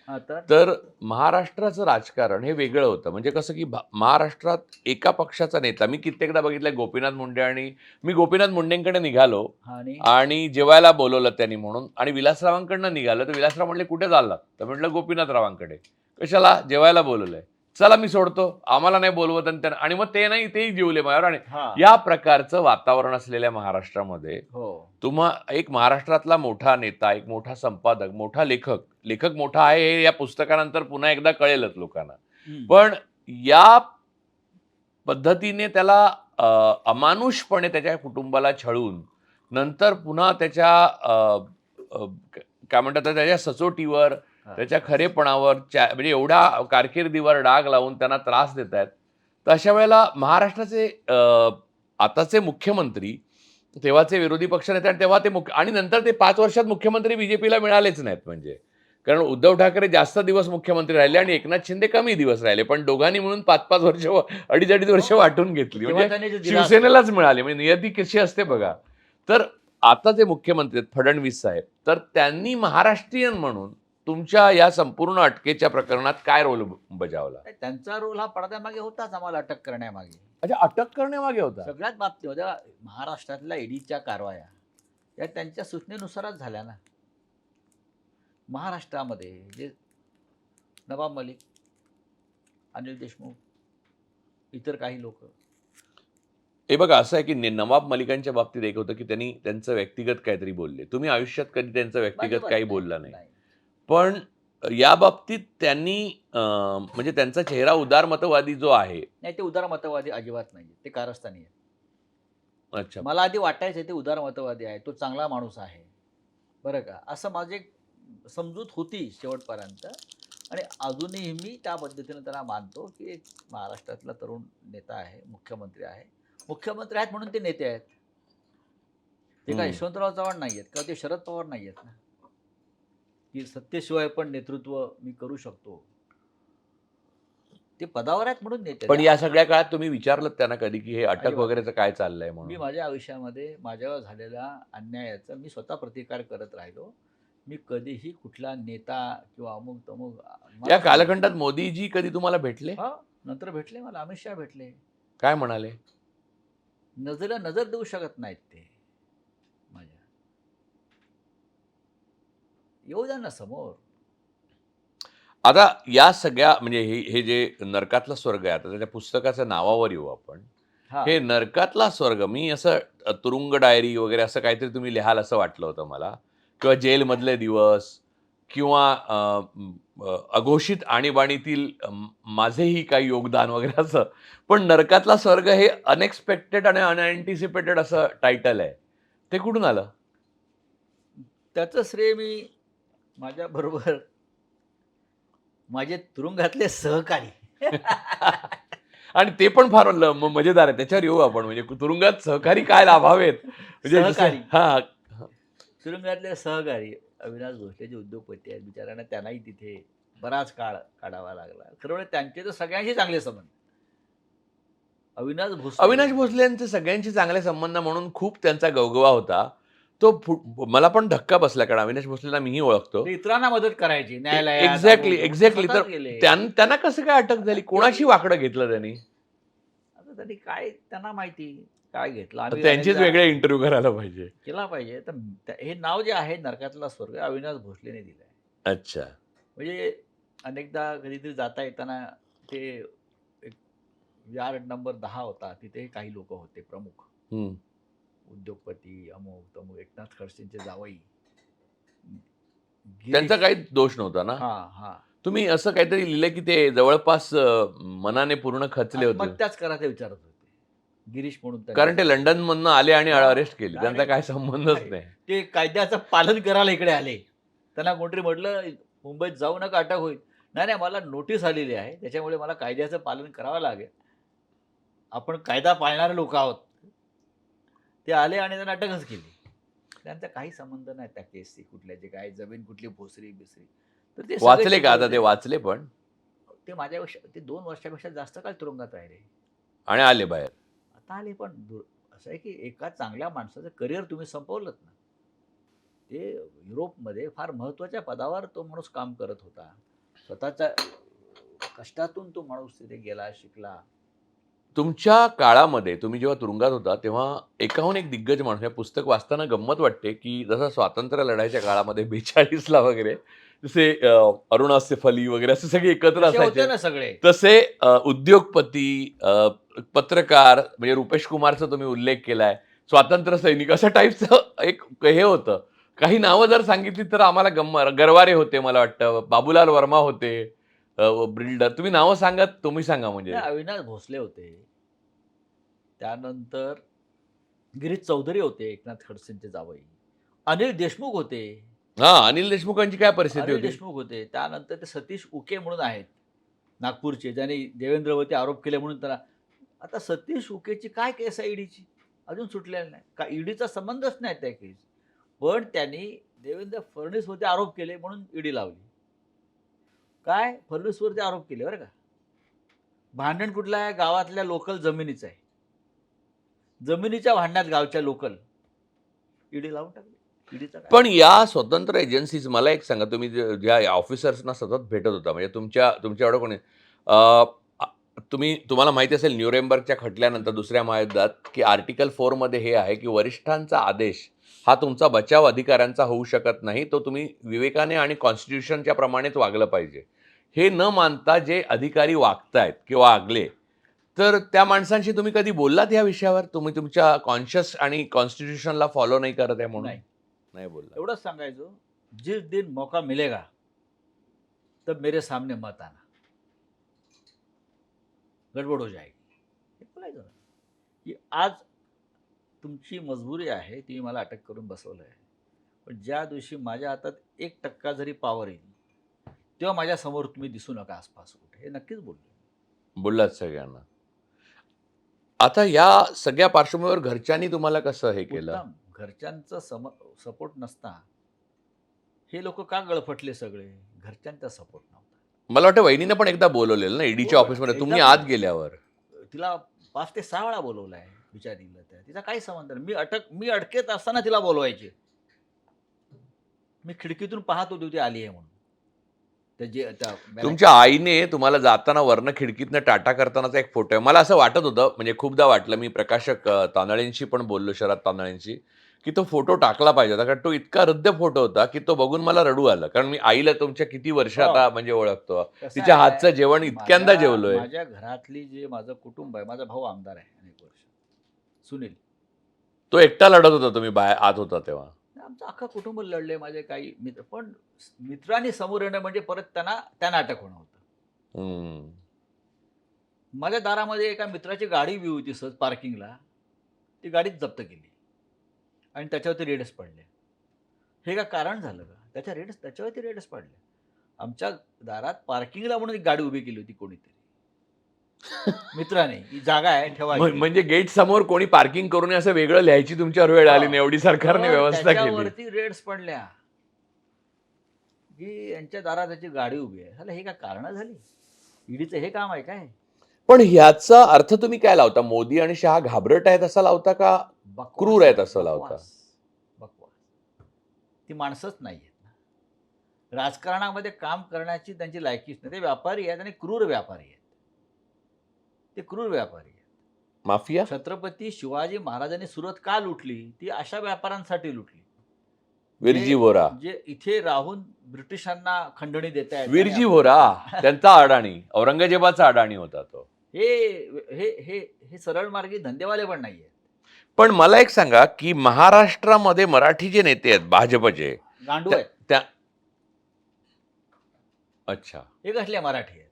हा तर तर महाराष्ट्राचं राजकारण हे वेगळं होतं. म्हणजे कसं की महाराष्ट्रात एका पक्षाचा नेता मी कित्येकदा बघितलंय गोपीनाथ मुंडे आणि मी गोपीनाथ मुंडेंकडे निघालो आणि आणि जेवायला बोलवलं त्यांनी म्हणून आणि विलासरावांकडनं निघालं तर विलासराव म्हणले कुठे चाललात? तर म्हटलं गोपीनाथरावांकडे. कशाला? जेवायला बोलवलंय. चला मी सोडतो. आम्हाला नाही बोलवत आणि आणि मग ते नाही तेही जेवले माझ्यावर आणि हा या प्रकारचं वातावरण असलेल्या महाराष्ट्रामध्ये हो एक महाराष्ट्रातला मोठा नेता, एक मोठा संपादक, मोठा लेखक, लेखक मोठा आहे हे या पुस्तकानंतर पुन्हा एकदा कळेलच लोकांना. हम्म. पण या पद्धतीने त्याला अमानुषपणे त्याच्या कुटुंबाला छळून, नंतर पुन्हा त्याच्या अ, क काय म्हणतात ना, त्याच्या सचोटीवर, हा. त्याच्या खरेपणावर म्हणजे एवढ्या कारकिर्दीवर डाग लावून त्यांना त्रास देतायत. तर अशा वेळेला महाराष्ट्राचे आताचे मुख्यमंत्री, तेव्हाचे विरोधी पक्षनेते आणि तेव्हा ते आणि नंतर ते 5 वर्षात मुख्यमंत्री बीजेपीला मिळालेच नाहीत म्हणजे. कारण उद्धव ठाकरे जास्त दिवस मुख्यमंत्री राहिले आणि एकनाथ शिंदे कमी दिवस राहिले. पण दोघांनी मिळून 5-5 वर्ष, अडीच-अडीच वर्ष हो. वाटून घेतली. तेव्हा म्हणजे त्यांनी जे दिलं असतं. शिवसेनेलाच मिळाले. म्हणजे नियती कशी असते बघा. तर आता जे मुख्यमंत्री आहेत फडणवीस साहेब, तर त्यांनी महाराष्ट्रीयन म्हणून तुमच्या या संपूर्ण अटकेच्या प्रकरणात काय रोल बजावला? त्यांचा रोल हा पडद्यामागे होताच आम्हाला अटक करण्यामागे. अच्छा, अटक करण्यामागे होता. सगळ्यात बाबतीत होत्या महाराष्ट्रातल्या ईडीच्या कारवाया या त्यांच्या सूचनेनुसारच झाल्या ना. महाराष्ट्रामध्ये जे नवाब मलिक, अनिल देशमुख, इतर काही लोक हे बघा असं आहे की नवाब मलिकांच्या बाबतीत एक होतं की त्यांनी त्यांचं व्यक्तिगत काहीतरी बोलले. तुम्ही आयुष्यात कधी त्यांचं व्यक्तिगत काही बोलला नाही. पण या बाबतीत त्यांनी म्हणजे त्यांचा चेहरा उदारमतवादी जो आहे. नाही, ते उदारमतवादी अजिबात नाही, ते कारस्थानी आहे. अच्छा. मला आधी वाटायचं ते उदारमतवादी आहे, तो चांगला माणूस आहे, बरं का, असं माझी एक समजूत होती शेवटपर्यंत. आणि अजूनही मी त्या पद्धतीनं त्यांना मानतो की एक महाराष्ट्रातला तरुण नेता आहे, मुख्यमंत्री आहे. मुख्यमंत्री आहेत म्हणून ते नेते आहेत. ते काय यशवंतराव चव्हाण नाही आहेत किंवा ते शरद पवार नाही आहेत ना, की सत्तेशिवाय पण नेतृत्व मी करू शकतो. ते पदावर आहेत म्हणून नेते पण आहेत. या सगळ्या काळात तुम्ही विचारलं त्यांना कधी की हे अटक अजिबात वगैरेचं काय चाललंय मी म्हणून? माझ्या आयुष्यामध्ये माझ्यावर झालेल्या अन्यायाचा मी स्वतः प्रतिकार करत राहिलो. मी कधीही कुठला नेता किंवा अमुक तमुक या कालखंडात मोदीजी कधी तुम्हाला भेटले? हो, नंतर भेटले मला, अमित शहा भेटले. काय म्हणाले? नजरेला नजर देऊ शकत नाहीत ते माझ्या. येऊ द्या ना समोर. आता या सगळ्या म्हणजे हे जे नरकातला स्वर्ग आहे, आता त्याच्या पुस्तकाच्या नावावर येऊ आपण. हा हे नरकातला स्वर्ग मी असं तुरुंग डायरी वगैरे असं काहीतरी तुम्ही लिहाल असं वाटलं होतं मला किंवा जेलमधले दिवस किंवा अघोषित आणीबाणीतील माझेही काही योगदान वगैरे असं. पण नरकातला स्वर्ग हे अनएक्सपेक्टेड आणि अनएंटिसिपेटेड असं टायटल आहे. ते कुठून आलं? त्याचं श्रेय मी माझ्या बरोबर माझे तुरुंगातले सहकारी आणि ते पण फार मजेदार आहे. त्याच्यावर येऊ आपण. म्हणजे तुरुंगात सहकारी काय लाभावेत म्हणजे सहकारी. हां. तुरुंगातले सहकारी अविनाश भोसले जे उद्योगपती आहेत, बिचाऱ्यांना त्यांनाही तिथे बराच काळ काढावा लागला. खरं म्हणजे त्यांचे तर सगळ्यांशी चांगले संबंध. अविनाश भोसले यांचे सगळ्यांशी चांगले संबंध म्हणून खूप त्यांचा गवगवा होता. तो मला पण धक्का बसला कारण अविनाश भोसलेला मीही ओळखतो. ते इतरांना मदत करायची न्यायालयात. एक्झॅक्टली, अमुक, एक्झॅक्टली. स्वतःच तर गेले. त्यांना कसं काय अटक झाली? कोणाशी वाकडं घेतलं त्यांनी? आता त्यांनी काय त्यांना माहिती काय घेतलं. आम्ही त्यांचेच अनेकदा वेगळे इंटरव्ह्यू करायला पाहिजे. केला पाहिजे. तर हे नाव जे आहे नरकातला स्वर्ग अविनाश भोसलेने दिलं आहे. अच्छा. म्हणजे अनेकदा कधीतरी जाता येताना ते एक यार्ड नंबर 10 होता, तिथे काही लोक होते प्रमुख. हं. उद्योगपती अमुक तमुक, एकनाथ खडसेंचे जावई त्यांचा गिरीश. काही दोष नव्हता ना? हा हा तुम्ही असं काहीतरी लिहिलंय की ते जवळपास मनाने पूर्ण खचले होते. आत्महत्याच करायचं विचारत होते. गिरीश म्हणून कारण ते लंडनमधनं आले आणि हा, अरेस्ट केले. काय त्यांचा नाही. काही संबंधच काय? नाही. ते कायद्याचं पालन करायला इकडे आले. त्यांना कोणतरी म्हटलं मुंबईत जाऊ नका, अटक होईल. नाही नाही, मला नोटीस आलेली आहे, त्याच्यामुळे मला कायद्याचं पालन करावं लागेल. आपण कायदा पाळणारे लोक आहोत. ते आले आणि त्यांना अटकच केली. त्यांचा काही संबंध नाही त्या केसशी, कुठल्याची काय जमीन कुठली भोसरी बिसरी. तर ते सगळे वाचले का आता होते. ते वाचले पण? ते माझ्यापेक्षा ते 2 वर्षापेक्षा जास्त काळ तुरुंगात राहिले. आणि आले बाहेर. आता आले पण असं आहे की एका चांगल्या माणसाचं करिअर तुम्ही संपवलंत ना. ते युरोपमध्ये फार महत्त्वाच्या पदावर तो माणूस काम करत होता. स्वतःच्या कष्टातून तो माणूस तिथे गेला, शिकला. तुमच्या काळामध्ये तुम्ही जेव्हा तुरुंगात होता तेव्हा एकाहून एक दिग्गज माणूस हे पुस्तक वाचताना गंमत वाटते, की जसं स्वातंत्र्य लढाईच्या काळामध्ये 42ला वगैरे जसे अरुणा फली वगैरे असे सगळे एकत्र तसे होते असायचे. ना सगळे. तसे उद्योगपती, पत्रकार म्हणजे रुपेश कुमारचा तुम्ही उल्लेख केलाय, स्वातंत्र्य सैनिक अशा टाईपचं एक हे होतं. काही नावं जर सांगितली तर आम्हाला गरवारे होते मला वाटतं, बाबूलाल वर्मा होते, बिल्डर. तुम्ही नावं सांगत तुम्ही सांगा म्हणजे. नाही, अविनाश भोसले होते. त्यानंतर गिरीश चौधरी होते, एकनाथ खडसेंचे जावई. अनिल देशमुख होते. हां, अनिल देशमुखांची काय परिस्थिती अनिल होती? देशमुख होते. त्यानंतर ते सतीश उके म्हणून आहेत नागपूरचे, ज्यांनी देवेंद्रवरती आरोप केले म्हणून त्याला. आता सतीश उकेची काय केस आहे ईडीची? अजून सुटलेली नाही. का ईडीचा संबंधच नाही त्या केस. पण त्यांनी देवेंद्र फडणवीसवरती आरोप केले म्हणून ईडी लावली. काय? फडणवीसवरती आरोप केले बरं का. भांडण कुठलं आहे? गावातल्या लोकल जमिनीचं आहे. जमिनीच्या भांडणात गावच्या लोकल ईडी लावून टाकली. ईडीचा काय? पण या स्वतंत्र एजन्सीज मला एक सांगा, तुम्ही ज्या ऑफिसर्सना सतत भेटत होता म्हणजे तुमच्या एवढं कोणी तुम्हाला माहिती असेल न्यूरेमबर्गच्या खटल्यानंतर दुसऱ्या महायुद्धात की आर्टिकल 4 मध्ये हे आहे की वरिष्ठांचा आदेश हा तुमचा बचाव अधिकाऱ्यांचा होऊ शकत नाही, तो तुम्ही विवेकाने आणि कॉन्स्टिट्यूशनच्या प्रमाणेच वागलं पाहिजे. हे न मानता जे अधिकारी वागतायत किंवा वागले, तर त्या माणसांशी तुम्ही कधी बोललात या विषयावर? तुम्ही तुमच्या कॉन्शियस आणि कॉन्स्टिट्यूशनला फॉलो नाही करत आहे म्हणून? नाही. नाही बोलला. एवढंच सांगायचो, जिस दिन मौका मिलेगा तब मेरे सामने मत आना, गडबड हो जाएगी. हे बोलायचं ना, की आज तुमची मजबुरी आहे, तुम्ही मला अटक करून बसवलं आहे. पण ज्या दिवशी माझ्या हातात 1% जरी पॉवर येईल, तेव्हा माझ्यासमोर तुम्ही दिसू नका आसपास कुठे. हे नक्कीच बोललो. बोललात सगळ्यांना. आता या सगळ्या पार्श्वभूमीवर घरच्यांनी तुम्हाला कसं हे केलं? उत्तम. घरच्यांचा सपोर्ट नसता हे लोक का गळफटले सगळे? घरच्यांचा सपोर्ट नव्हता. मला वाटतं वहिनीनं पण एकदा बोलवलेलं ना ईडीच्या हो, ऑफिसमध्ये एकदा तुम्ही पण. आत गेल्यावर. तिला 5 ते 6 वेळा बोलवलंय बिचारीला. त्या तिचा काही संबंध नाही. मी अटकेत असताना तिला बोलवायचे. मी खिडकीतून पाहत होती ती आली आहे म्हणून. तुमच्या आईने तुम्हाला जाताना वरनं खिडकीतनं टाटा करतानाचा एक फोटो आहे. मला असं वाटत होतं, म्हणजे खूपदा वाटलं, मी प्रकाशक तांदळेंशी पण बोललो, शरद तांदळेंशी, की तो फोटो टाकला पाहिजे होता. कारण तो इतका हृद्य फोटो होता, की तो बघून मला रडू आलं. कारण मी आईला तुमच्या किती वर्ष हो. आता म्हणजे ओळखतो. कसं तिच्या आहे, हातचं जेवण इतक्यांदा जेवलोय. माझ्या घरातली जे माझं कुटुंब आहे, माझा भाऊ आमदार आहे अनेक वर्ष, सुनील. तो एकटा लढत होता, तुम्ही बाहेर आत होता तेव्हा. आमचं अख्खं कुटुंब लढले, माझे काही मित्र. पण मित्रांनी समोर येणं म्हणजे परत त्यांना अटक होणं होतं. हम्म. माझ्या दारामध्ये एका मित्राची गाडी उभी होती सहज पार्किंगला. ती गाडीच जप्त केली आणि त्याच्यावरती रेड्स पडले. हे का कारण झालं का? त्याच्यावरती रेड्स पडले. आमच्या दारात पार्किंगला म्हणून एक गाडी उभी केली होती कोणीतरी. मित्राने, ही जागा आहे ठेवायची. म्हणजे गेट समोर कोणी पार्किंग करू नये असं वेगळं लिहायची तुमच्यावर वेळ आली नाही, एवढी सरकारने व्यवस्था केली. त्याच्यावरती रेड्स पडल्या की यांच्या दारात त्याची गाडी उभी आहे. झालं, हे का कारण झाली? ईडीचं हे काम आहे काय? पण ह्याचा अर्थ तुम्ही काय लावता? मोदी आणि शहा घाबरट आहेत असं लावता का क्रूर आहेत असं लावता? बकवास. ती माणसंच नाही आहेत ना. राजकारणामध्ये काम करण्याची त्यांची लायकीच नाही. ते व्यापारी आहेत आणि क्रूर व्यापारी आहेत. ते क्रूर व्यापारी आहेत. माफिया? छत्रपती शिवाजी महाराजांनी सुरत का लुटली? ती अशा व्यापाऱ्यांसाठी लुटली. विरजी वोरा. जे इथे राहून ब्रिटिशांना खंडणी देत आहेत. विरजी वोरा त्यांचा अडाणी, औरंगजेबाचा अडाणी होता तो. हे हे हे हे सरळ मार्गी धंदेवाले पण नाही आहेत. पण मला एक सांगा की महाराष्ट्रामध्ये मराठी जे नेते आहेत भाजपचे, गांडू आहेत. त्या अच्छा हे कसले मराठी आहेत?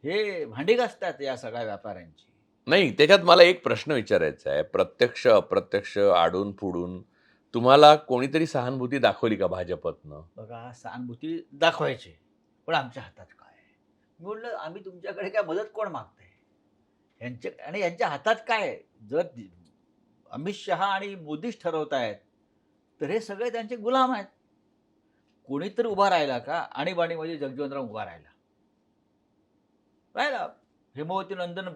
हे भांडी घासतात या सगळ्या व्यापाऱ्यांची. नाही, त्याच्यात मला एक प्रश्न विचारायचा आहे. प्रत्यक्ष अप्रत्यक्ष आडून फुडून तुम्हाला कोणीतरी सहानुभूती दाखवली का भाजपतनं? बघा, सहानुभूती दाखवायची, पण आमच्या हातात काय आहे? मी म्हटलं, आम्ही तुमच्याकडे काय मदत कोण मागतंय? यांच्या हातात काय आहे? जर अमित शहा आणि मोदीच ठरवत आहेत, तर हे सगळे त्यांचे गुलाम आहेत. कोणीतरी उभा राहिला का? आणीबाणीमध्ये जगजीवनराम उभा राहिला. हेमवती नंदन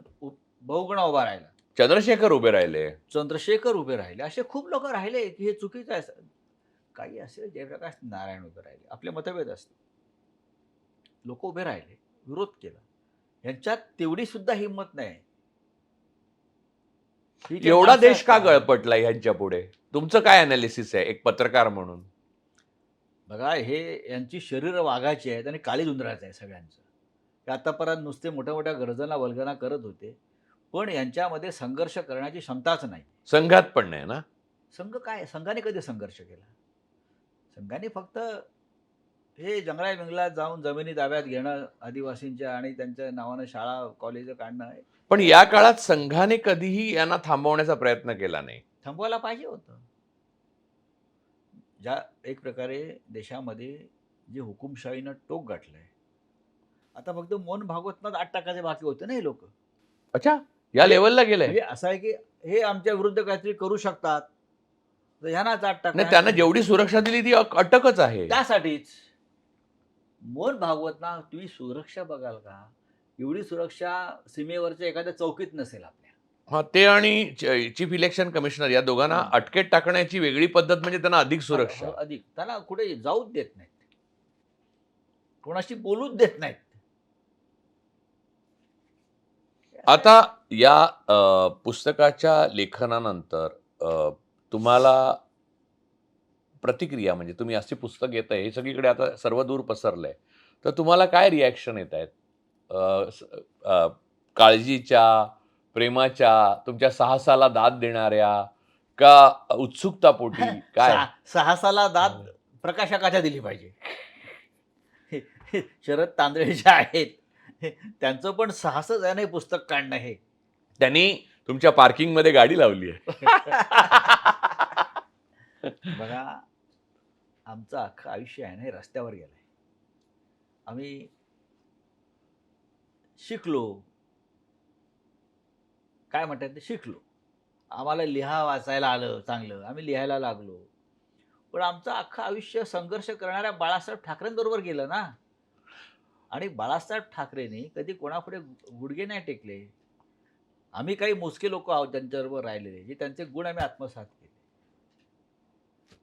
बहुगुणा उभा राहिला. चंद्रशेखर उभे राहिले. चंद्रशेखर उभे राहिले. असे खूप लोक राहिले की हे चुकीचं आहे. काही असेल, जयप्रकाश नारायण उभे राहिले. आपले मतभेद असतील. लोक उभे राहिले, विरोध केला. यांच्यात तेवढी सुद्धा हिंमत नाही. ही काही एवढा माणसं देश का असतात. गळपटला ह्यांच्या पुढे? तुमचं काय अनालिसिस आहे एक पत्रकार म्हणून? बघा, हे यांची शरीर वाघाची आहेत आणि काळी उंदराचं आहे सगळ्यांचं. ते आतापर्यंत नुसते मोठ्या मोठ्या गर्जना वल्गना करत होते, पण यांच्यामध्ये संघर्ष करण्याची क्षमताच नाही. संघात पण नाही ना? संघ काय, संघाने कधी संघर्ष केला? संघाने फक्त हे जंगला बिंगलात जाऊन जमिनी ताब्यात घेणं आदिवासींच्या आणि त्यांच्या नावानं शाळा कॉलेज काढणं आहे. पण या काळात संघाने कधीही यांना थांबवण्याचा प्रयत्न केला नाही. थांबवायला पाहिजे होतं. ज्या एक प्रकारे देशामध्ये जे हुकुमशाहीनं टोक गाठलंय, आता फक्त मोहन भागवतनाच 8 टाकाचे बाकी होते ना हे लोक. अच्छा, या लेवलला गेलंय? म्हणजे असं आहे की हे आमच्या विरुद्ध काहीतरी करू शकतात, तर ह्यांनाच 8 नाही, टाका. त्यांना जेवढी सुरक्षा दिली ती अटकच आहे. त्यासाठीच मोहन भागवतना तुम्ही सुरक्षा बघाल का? एवढी सुरक्षा सीमेवरच्या एखाद्या चौकीत नसेल आपल्या. हा, ते आणि चीफ इलेक्शन कमिशनर या दोघांना हं. अटकेत टाकण्याची वेगळी पद्धत म्हणजे त्यांना अधिक सुरक्षा. अधिक त्यांना कुठे जाऊच देत नाहीत, कोणाशी बोलूच देत नाहीत. आता या पुस्तकाच्या लेखनानंतर तुम्हाला प्रतिक्रिया, म्हणजे तुम्ही असे पुस्तक येतंय हे सगळीकडे आता सर्वदूर पसरलंय, तर तुम्हाला काय रिॲक्शन येत आहेत? काळजीच्या, प्रेमाच्या, तुमच्या साहसाला दाद देणाऱ्या, का उत्सुकतापोटी काय? साहसाला दाद प्रकाशकाच्या दिली पाहिजे. शरद तांदळे जे आहेत त्यांचं पण साहसच आहे ना हे पुस्तक काढणं. हे त्यांनी तुमच्या पार्किंग मध्ये गाडी लावली आहे. बघा, आमचं अख्खं आयुष्य आहे ना हे रस्त्यावर गेलंय. आम्ही शिकलो, काय म्हणतात ते शिकलो. आम्हाला लिहा वाचायला आलं चांगलं, आम्ही लिहायला लागलो. पण आमचं अख्खं आयुष्य संघर्ष करणाऱ्या बाळासाहेब ठाकरेंबरोबर गेलं ना. आणि बाळासाहेब ठाकरेंनी कधी कोणापुढे गुडघे नाही टेकले. आम्ही काही मोजके लोक आहोत त्यांच्याबरोबर राहिलेले, जे त्यांचे गुण आम्ही आत्मसात केले.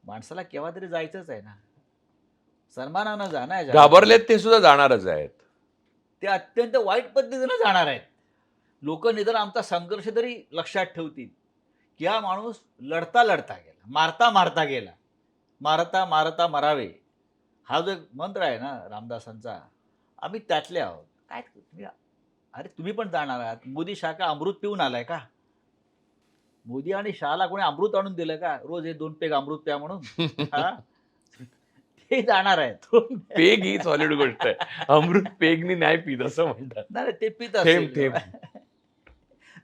माणसाला केव्हा तरी जायचंच आहे ना, सन्मानानं जाणार. घाबरलेत ते सुद्धा जाणारच आहेत. ते अत्यंत वाईट पद्धतीनं जाणार आहेत. लोक निदान आमचा संघर्ष तरी लक्षात ठेवतील की हा माणूस लढता लढता गेला, मारता मारता गेला, मारता मारता मरावे, हा जो एक मंत्र आहे ना रामदासांचा, आम्ही त्यातले आहोत. काय तुम्ही, अरे तुम्ही पण जाणार आहात. मोदी शाह का अमृत पिऊन आलाय का? मोदी आणि शहाला कोणी अमृत आणून दिलं का? रोज हे 2 पेग अमृत प्या म्हणून. हा? ते जाणार आहेत. पेग ही सॉलिड गोष्ट आहे. अमृत पेगनी नाही पित असं म्हणतात. नाही ते पित थेंब असेल. थेंब.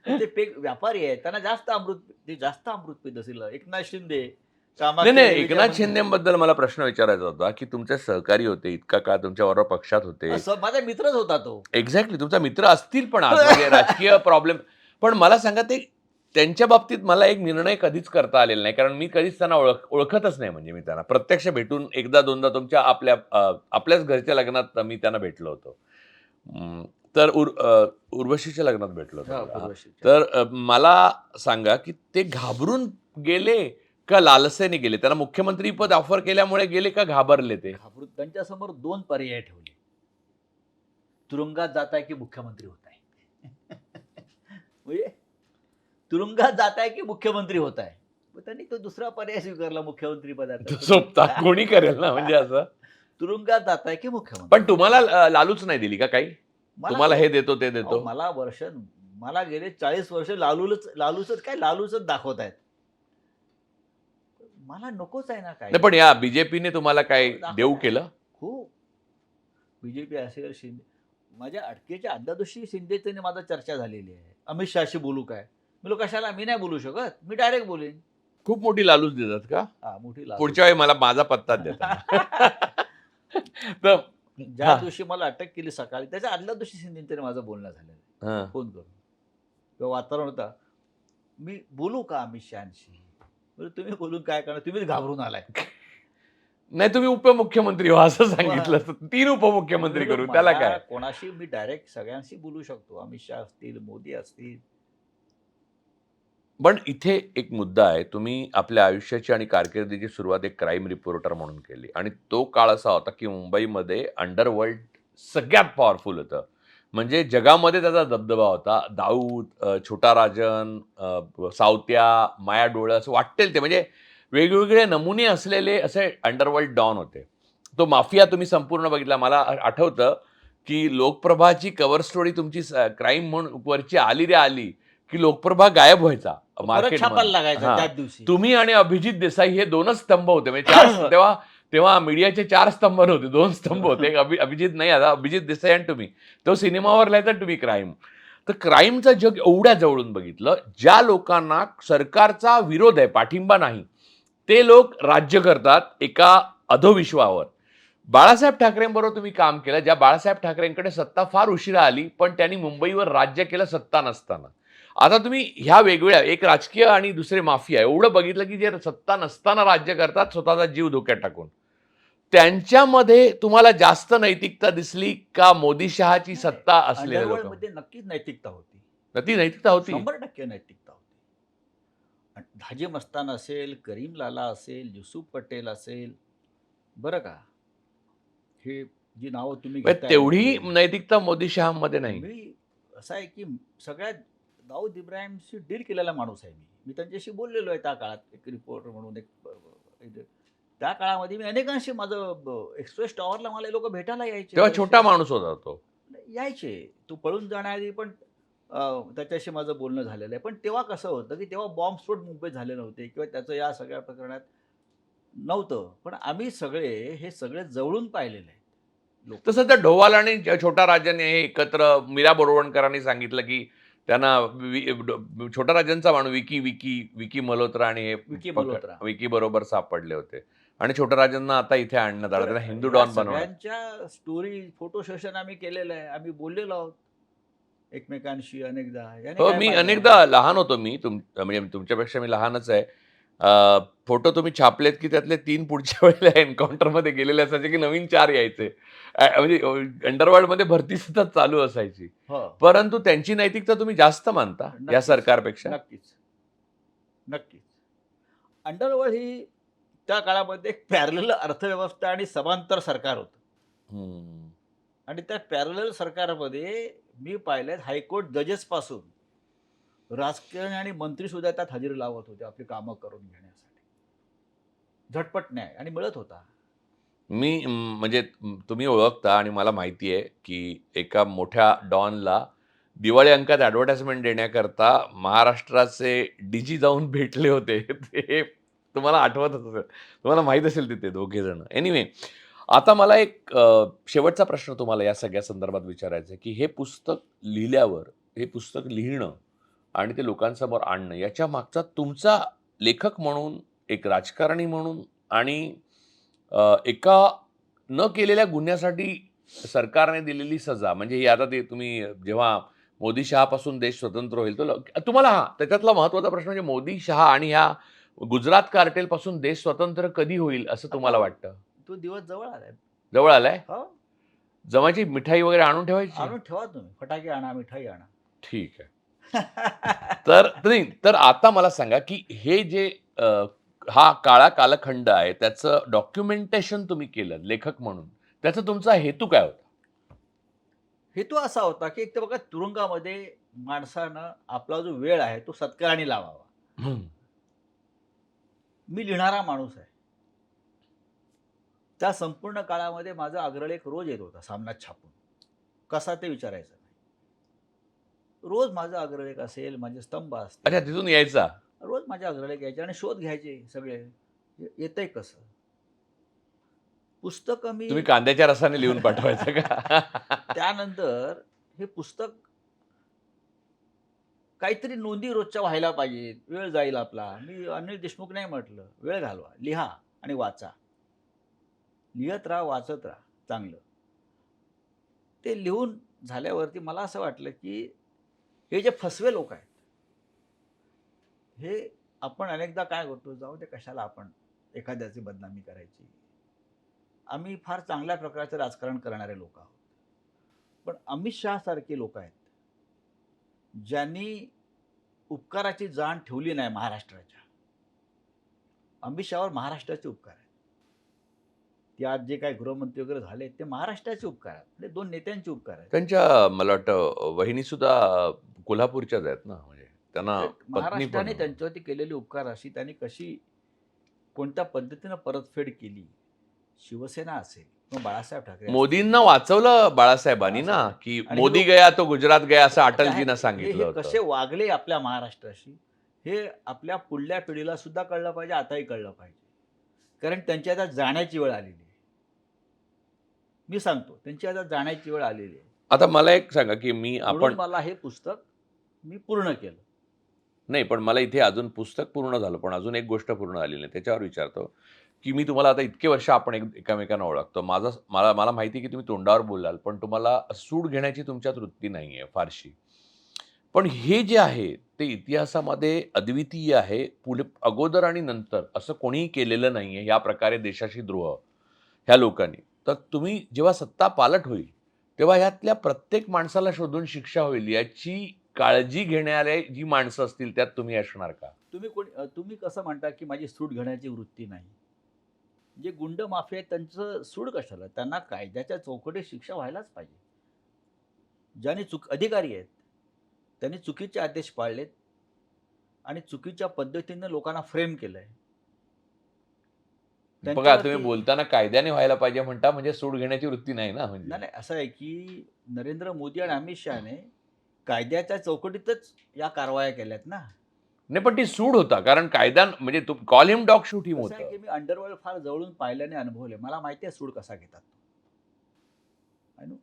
ते पेग व्यापारी आहेत, त्यांना जास्त अमृत पित असेल. एकनाथ शिंदे नाही नाही, एकनाथ शिंदेबद्दल मला प्रश्न विचारायचा होता की तुमचे सहकारी होते, इतका काळ तुमच्याबरोबर पक्षात होते. असं माझा मित्रच होता तो. एक्झॅक्टली, तुमचा मित्र असतील पण आज म्हणजे राजकीय प्रॉब्लेम. पण मला सांगा, ते त्यांच्या बाबतीत मला एक निर्णय कधीच करता आलेला नाही, कारण मी कधीच त्यांना ओळखतच नाही. म्हणजे मी त्यांना प्रत्यक्ष भेटून एकदा दोनदा तुमच्या आपल्याच घरच्या लग्नात मी त्यांना भेटलो होतो. तर उर्वशीच्या लग्नात भेटलो होतो. तर मला सांगा की ते घाबरून गेले का लालसेने गेले? त्यांना मुख्यमंत्री पद ऑफर केल्यामुळे गेले का घाबरले ते? घाबरून त्यांच्यासमोर 2 पर्याय ठेवले, तुरुंगात जाताय की मुख्यमंत्री होताय. म्हणजे तुरुंगात जाताय की मुख्यमंत्री होताय. मग त्यांनी तो दुसरा पर्याय स्वीकारला, मुख्यमंत्री पदाचा. सोपता कोणी करेल ना, म्हणजे असं. तुरुंगात जाताय की मुख्यमंत्री. पण तुम्हाला लालूच नाही दिली का काही? तुम्हाला हे देतो ते देतो? मला गेले 40 वर्ष लालूच दाखवत आहेत. मला नकोच आहे ना काय. नाही, पण या बीजेपीने तुम्हाला काय देऊ केलं? खूप. बीजेपी असेल, शिंदे, माझ्या अटकेच्या आदल्या दिवशी शिंदेचे माझा चर्चा झालेली आहे. अमित शहाशी बोलू काय? मी कशाला, मी नाही बोलू शकत, मी डायरेक्ट बोलेन. खूप मोठी लालूच देतात का? हा, मोठी लालूच. पुढच्या वेळी मला माझा पत्ता देतात. तर ज्या दिवशी मला अटक केली सकाळी, त्याच्या आदल्या दिवशी शिंदेने माझं बोलणं झालेलं, फोन करून. किंवा वातावरण होता, मी बोलू का अमित शहाशी? तुम्ही बोलून काय करणार, तुम्हीच घाबरून आलाय. नाही, तुम्ही उपमुख्यमंत्री हो असं सांगितलं. 3 उपमुख्यमंत्री करू, त्याला काय? कोणाशी मी डायरेक्ट सगळ्यांशी बोलू शकतो, अमित शहा असतील, मोदी असतील. पण इथे एक मुद्दा आहे, तुम्ही आपल्या आयुष्याची आणि कारकिर्दीची सुरुवात एक क्राईम रिपोर्टर म्हणून केली, आणि तो काळ असा होता की मुंबईमध्ये अंडरवर्ल्ड सगळ्यात पॉवरफुल होतं. म्हणजे जगामध्ये त्याचा दबदबा होता. दाऊद, छोटा राजन, सावत्या, माया डोळे असं वाटेल ते म्हणजे वेगवेगळे नमुने असलेले असे अंडरवर्ल्ड डॉन होते. तो माफिया तुम्ही संपूर्ण बघितला. मला आठवतं, की लोकप्रभाची कव्हर स्टोरी तुमची क्राईम म्हणून वरची आली रे आली, की लोकप्रभा गायब व्हायचा तो परत छापायला मार्केटमधनं. लागायचा हां. त्याच दिवशी. तुम्ही आणि अभिजित देसाई हे 2च स्तंभ होते. म्हणजे 4 तेव्हा तेव्हा मीडियाचे 4 स्तंभ नव्हते, 2 स्तंभ होते. एक अभिजित नाही आता अभिजित देसाई आणि तुम्ही. तो सिनेमावर लिहायचा तुम्ही क्राईम. तर क्राईमचं जग एवढ्या जवळून बघितलं. ज्या लोकांना सरकारचा विरोध आहे, पाठिंबा नाही, ते लोक राज्य करतात एका अधोविश्वावर. बाळासाहेब ठाकरेंबरोबर तुम्ही काम केलं, ज्या बाळासाहेब ठाकरेंकडे सत्ता फार उशिरा आली, पण त्यांनी मुंबईवर राज्य केलं सत्ता नसताना. आता तुम्ही ह्या वेगवेगळ्या एक राजकीय आणि दुसरे माफिया एवढं बघितलं, की जे सत्ता नसताना राज्य करतात स्वतःचा जीव धोक्यात टाकून. त्यांच्यामध्ये तुम्हाला जास्त नैतिकता दिसली का मोदी शहाची नाही, सत्ता असलेल्या अंडरवर्ल्ड लोकांमध्ये? मध्ये नक्कीच नैतिकता होती. ती नैतिकता होती. 100% नैतिकता होती. आणि धाजी मस्तान असेल, करीम लाला असेल, युसूफ पटेल असेल, बरं का, हे जी नावं तुम्ही म्हणजे घेताय तेवढी म्हणजे नैतिकता मोदी शहामध्ये नाही. मी असं आहे की सगळ्यात दाऊद इब्राहिमशी डील केलेला माणूस आहे मी. मी त्यांच्याशी बोललेलो आहे त्या काळात. एक रिपोर्टर म्हणून त्या काळामध्ये मी अनेकांशी माझं एक्सप्रेस टॉवरला मला लोक भेटायला यायचे तेव्हा छोटा बरेचसे. माणूस होता तो. यायचे. तो पळून जाण्याआधी पण त्याच्याशी माझं बोलणं झालेलं आहे. पण तेव्हा कसं होतं, की तेव्हा बॉम्बस्फोट मुंबईत झाले नव्हते किंवा त्याचं या सगळ्या प्रकरणात नव्हतं. पण आम्ही सगळे हे सगळे जवळून पाहिलेले आहेत लोकं. तसं त्या ढोवाल आणि छोटा राजाने हे एकत्र मीरा बोरवणकरांनी सांगितलं, की त्यांना छोटा राजांचा माणूस विकी विकी विकी मल्होत्रा आणि हे विकी मल्होत्रा. विकी बरोबर सापडले होते. आणि छोटा राजांना आता इथे आणण्यात आलं. तर त्यांना हिंदू ह्या डॉन बनवण्यात. सगळ्यांच्या स्टोरी, फोटो सेशन आम्ही केलेलं आहे. आम्ही बोललेलो आहोत एकमेकांशी अनेकदा. याने हो, काय मी फायदा अनेकदा आहे? लहान होतो मी. म्हणजे तुमच्यापेक्षा मी लहानच आहे. फोटो तुम्ही छापलेत, की त्यातले 3 पुढच्या वेळेला एन्काउंटरमध्ये गेलेले असायचे, की नवीन 4 यायचे. म्हणजे अंडरवर्ल्डमध्ये भरती सतत चालू असायची. हो. परंतु त्यांची नैतिकता तुम्ही जास्त मानता या नक्कीच. सरकारपेक्षा? नक्कीच. नक्कीच. अंडरवर्ल्ड ही त्या काळामध्ये एक पॅरलल अर्थव्यवस्था आणि समांतर सरकार होतं. हं. आणि त्या पॅरलल सरकारमध्ये मी पाहिलेत हायकोर्ट जजेसपासून राजकारणी आणि मंत्री सुद्धा त्यात हजेरी लावत होते आपली कामं करून घेण्यासाठी. झटपट न्याय आणि मिळत होता. म्हणजे तुम्ही ओळखता आणि मला माहिती आहे, की एका मोठ्या डॉनला दिवाळी अंकात ॲडव्हर्टाइजमेंट देण्याकरता महाराष्ट्राचे डी-जी जाऊन भेटले होते. ते तुम्हाला आठवतच असेल. तुम्हाला माहीत असेल तिथे दोघे जण. एनिवे, आता मला एक शेवटचा प्रश्न तुम्हाला या सगळ्या संदर्भात विचारायचा आहे, की हे पुस्तक लिहिल्यावर, हे पुस्तक लिहिणं आणि ते लोकांसमोर आणणं याच्या मागचा तुमचा लेखक म्हणून, एक राजकारणी म्हणून आणि एका न केलेल्या गुन्ह्यासाठी सरकारने दिलेली सजा म्हणजे ही आता ते तुम्ही जेव्हा मोदी शहापासून देश स्वतंत्र होईल तुम्हाला त्याच्यातला महत्त्वाचा प्रश्न म्हणजे मोदी शहा आणि ह्या गुजरात कार्टेलपासून देश स्वतंत्र कधी होईल असं आता तुम्हाला वाटतं? तो दिवस जवळ आलाय. जवळ आलाय? हो. जमायची मिठाई वगैरे आणून ठेवायची? आणून ठेवा तुम्ही. फटाके आणा, मिठाई आणा. ठीक आहे. तर आता मला सांगा, की हे जे हा काळा कालखंड आहे, त्याचं डॉक्युमेंटेशन तुम्ही केलं लेखक म्हणून. त्याचा तुमचा हेतू काय होता? हेतू असा होता, की एक तर बघा तुरुंगामध्ये माणसानं आपला जो वेळ आहे तो सत्कारणी लावावा. हं. मी लिहिणारा माणूस आहे. त्या संपूर्ण काळामध्ये माझा अग्रलेख रोज येत होता सामनात छापून. कसा ते विचारायचं नाही. रोज माझा अग्रलेख असेल, माझे स्तंभ अच्छा, असतील. तिथून यायचा. रोज माझे अग्रलेख यायचे आणि शोध घ्यायचे सगळे. येतंय कसं? पुस्तकं मी तुम्ही कांद्याच्या रसाने लिहून पाठवायचं का? त्यानंतर हे पुस्तक काहीतरी नोंदी रोजच्या व्हायला पाहिजेत. वेळ जाईल आपला. मी अनिल देशमुख नाही म्हटलं. वेळ घालवा, लिहा आणि वाचा. लिहत राहा, वाचत राहा चांगलं. ते लिहून झाल्यावरती मला असं वाटलं, की हे जे फसवे लोक आहेत, हे आपण अनेकदा काय करतो, जाऊ दे कशाला आपण एखाद्याची बदनामी करायची. आम्ही फार चांगल्या प्रकारचं राजकारण करणारे लोक आहोत. पण अमित शहासारखे लोक आहेत, ज्यांनी उपकाराची जाण ठेवली नाही महाराष्ट्राच्या. अमित शहावर महाराष्ट्राचे उपकार आहेत. ते आज जे काही गृहमंत्री वगैरे झाले ते महाराष्ट्राचे उपकार आहेत, म्हणजे 2 नेत्यांचे उपकार आहेत. त्यांच्या मला वाटतं वहिनी सुद्धा कोल्हापूरच्याच आहेत ना, म्हणजे त्यांना तर पत्नी पण महाराष्ट्राने त्यांच्यावरती केलेली उपकार अशी त्यांनी कशी कोणत्या पद्धतीनं परतफेड केली, शिवसेना असेल किंवा बाळासाहेब ठाकरे असतील. मोदींना वाचवलं बाळासाहेबांनी ना, बाळासाहेब. की आणि मोदी हे गया तो गुजरात गया असं हे अटलजींना आहेत, सांगितलं हे कसे होतं. वागले आपल्या महाराष्ट्राशी हे आपल्या पुढल्या पिढीला सुद्धा कळलं पाहिजे, आताही कळलं पाहिजे. कारण त्यांची आता जाण्याची वेळ आलेली आहे. मी सांगतो, त्यांची आता जाण्याची वेळ आलेली आहे. आता मला एक सांगा, की म्हणून मला हे पुस्तक मी पूर्ण केलं. नाही, पण मला इथे अजून पुस्तक पूर्ण झालं, पण अजून एक गोष्ट पूर्ण झालेली नाही. त्याच्यावर विचारतो, की मी तुम्हाला आता इतके वर्ष आपण एकमेकांना ओळखतो. मला मला माहिती आहे, की तुम्ही तोंडावर बोलाल, पण तुम्हाला सूड घेण्याची तुमच्यात वृत्ती नाहीये फारशी. पण हे जे आहे, ते इतिहासामध्ये अद्वितीय आहे. पुढे अगोदर आणि नंतर असं कोणीही केलेलं नाहीये, या प्रकारे देशाशी द्रोह, ह्या लोकांनी. तर तुम्ही जेव्हा सत्ता पालट होईल, तेव्हा ह्यातल्या प्रत्येक माणसाला शोधून शिक्षा होईल, याची काळजी घेणारे जी माणसं असतील, त्यात तुम्ही असणार का? तुम्ही कसं म्हणता, की माझी सूड घेण्याची वृत्ती नाही. जे गुंड माफिया आहेत त्यांचं सूड कशाला? त्यांना कायद्याच्या चौकटीत शिक्षा व्हायलाच पाहिजे. ज्यांनी अधिकारी आहेत, त्यांनी चुकीचे आदेश पाळलेत आणि चुकीच्या पद्धतीनं लोकांना फ्रेम केलंय. बघा, तुम्ही त्यांच्यावरती बोलताना कायद्याने व्हायला पाहिजे म्हणता, म्हणजे सूड घेण्याची वृत्ती नाही ना म्हणजे. नाही, असं आहे, की नरेंद्र मोदी आणि अमित शहाने कायद्याच्या चौकटीतच या कारवाया केल्यात ना. नाही, पण ती सूड होता. कारण कायदा म्हणजे कॉल हिम डॉग शूट हिम कसं आहे, होतं. की मी अंडरवर्ल्ड फार जवळून पाहिल्याने अनुभवले. मला माहिती आहे सूड कसा घेतात. I know.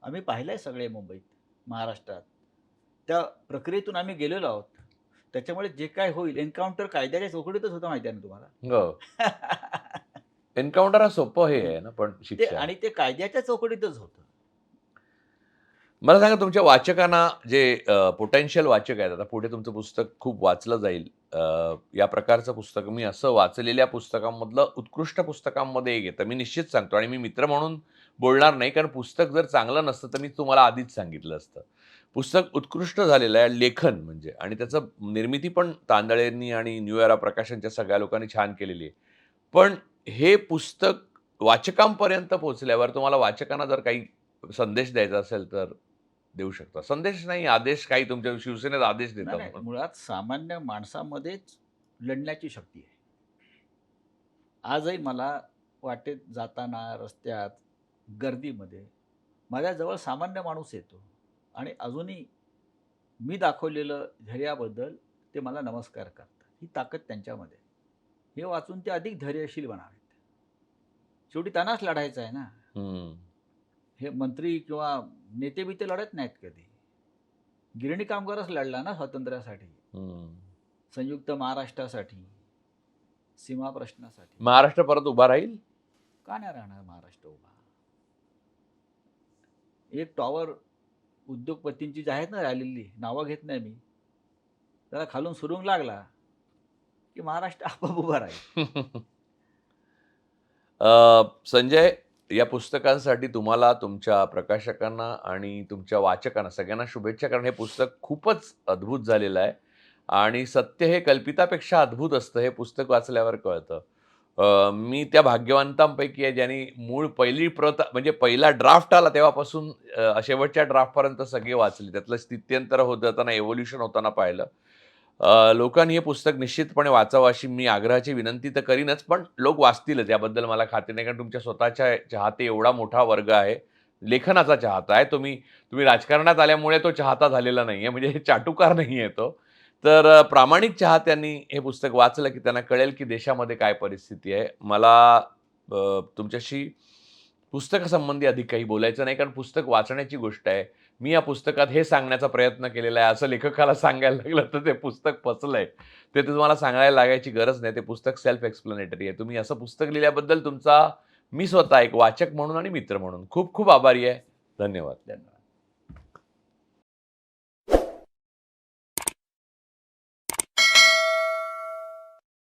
आम्ही पाहिलंय सगळे मुंबईत, महाराष्ट्रात. त्या प्रक्रियेतून आम्ही गेलेलो आहोत. त्याच्यामुळे जे काय होईल एन्काउंटर कायद्याच्या चौकटीतच होतं माहिती आहे ना तुम्हाला. हो. एन्काउंटर हा सोपं हे आहे ना, पण ते शिक्षा. आणि ते कायद्याच्या चौकटीतच होतं. मला सांगा, तुमच्या वाचकांना जे पोटेन्शियल वाचक आहेत, आता पुढे तुमचं पुस्तक खूप वाचलं जाईल. या प्रकारचं पुस्तक मी असं वाचलेल्या पुस्तकांमधलं उत्कृष्ट पुस्तकांमध्ये एक येतं. मी निश्चित सांगतो आणि मी मित्र म्हणून बोलणार नाही, कारण पुस्तक जर चांगलं नसतं तर मी तुम्हाला आधीच सांगितलं असतं. पुस्तक उत्कृष्ट झालेलं आहे लेखन म्हणजे, आणि त्याचं निर्मिती पण तांदळेंनी आणि न्यू एरा प्रकाशनच्या सगळ्या लोकांनी छान केलेली आहे. पण हे पुस्तक वाचकांपर्यंत पोहोचल्यावर तुम्हाला वाचकांना जर काही संदेश द्यायचा असेल तर देऊ शकता. संदेश नाही, आदेश, काही तुमच्या शिवसेनेत आदेश नाही, देतात नाही. म्हणून. मुळात सामान्य माणसामध्येच लढण्याची शक्ती आहे. आजही मला वाटेत जाताना, रस्त्यात, गर्दीमध्ये माझ्याजवळ सामान्य माणूस येतो आणि अजूनही मी दाखवलेलं धैर्याबद्दल ते मला नमस्कार करतात. ही ताकद त्यांच्यामध्ये आहे. हे वाचून ते अधिक धैर्यशील बनावेत. शेवटी त्यांनाच लढायचं आहे ना. हं. हे मंत्री किंवा नेते-बिते लढत नाहीत कधी. गिरणी कामगारच लढला ना स्वातंत्र्यासाठी, हं. संयुक्त महाराष्ट्रासाठी, सीमा प्रश्नासाठी. महाराष्ट्र परत उभा राहील? का नाही राहणार महाराष्ट्र उभा? एक टॉवर उद्योगपतींची जी आहेत ना राहिलेली, नावं घेत नाही मी. त्याला खालून सुरुंग लागला, की महाराष्ट्र आपोआप उभा राहील. संजय, या पुस्तकांसाठी तुम्हाला, तुमच्या प्रकाशकांना आणि तुमच्या वाचकांना सगळ्यांना शुभेच्छा, कारण हे पुस्तक खूपच अद्भुत झालेलं आहे आणि सत्य हे कल्पितापेक्षा अद्भुत असतं, हे पुस्तक वाचल्यावर कळतं. मी त्या भाग्यवंतांपैकी आहे ज्यांनी मूळ पहिली प्रत म्हणजे पहिला ड्राफ्ट आला तेव्हापासून शेवटच्या ड्राफ्टपर्यंत सगळे वाचले. त्यातलं स्थित्यंतर होत जाताना, एव्होल्यूशन होताना पाहिलं. लोकांनी हे पुस्तक निश्चितपणे वाचावं अशी मी आग्रहाची विनंती तर करीनच, पण लोक वाचतीलच याबद्दल मला खात्री नाही. कारण तुमच्या स्वतःच्या चाहते एवढा मोठा वर्ग आहे. लेखनाचा चाहता आहे. तुम्ही राजकारणात आल्यामुळे तो चाहता झालेला नाहीये, म्हणजे हे चाटुकार नाहीये तो. तर प्रामाणिक चाहत्यांनी हे पुस्तक वाचलं की त्यांना कळेल की देशामध्ये काय परिस्थिती आहे. मला तुमच्याशी पुस्तकासंबंधी अधिक काही बोलायचं नाही, कारण पुस्तक वाचण्याची गोष्ट आहे. मी या पुस्तकात हे सांगण्याचा प्रयत्न केलेला आहे, असं लेखकाला सांगायला लागलं तर ते पुस्तक फसलंय. ते तुम्हाला सांगायला लागायची गरज नाही. ते पुस्तक सेल्फ एक्सप्लेनेटरी आहे. तुम्ही असं पुस्तक लिहिल्याबद्दल तुमचा मी स्वतः एक वाचक म्हणून आणि मित्र म्हणून खूप खूप आभारी आहे. धन्यवाद. धन्यवाद.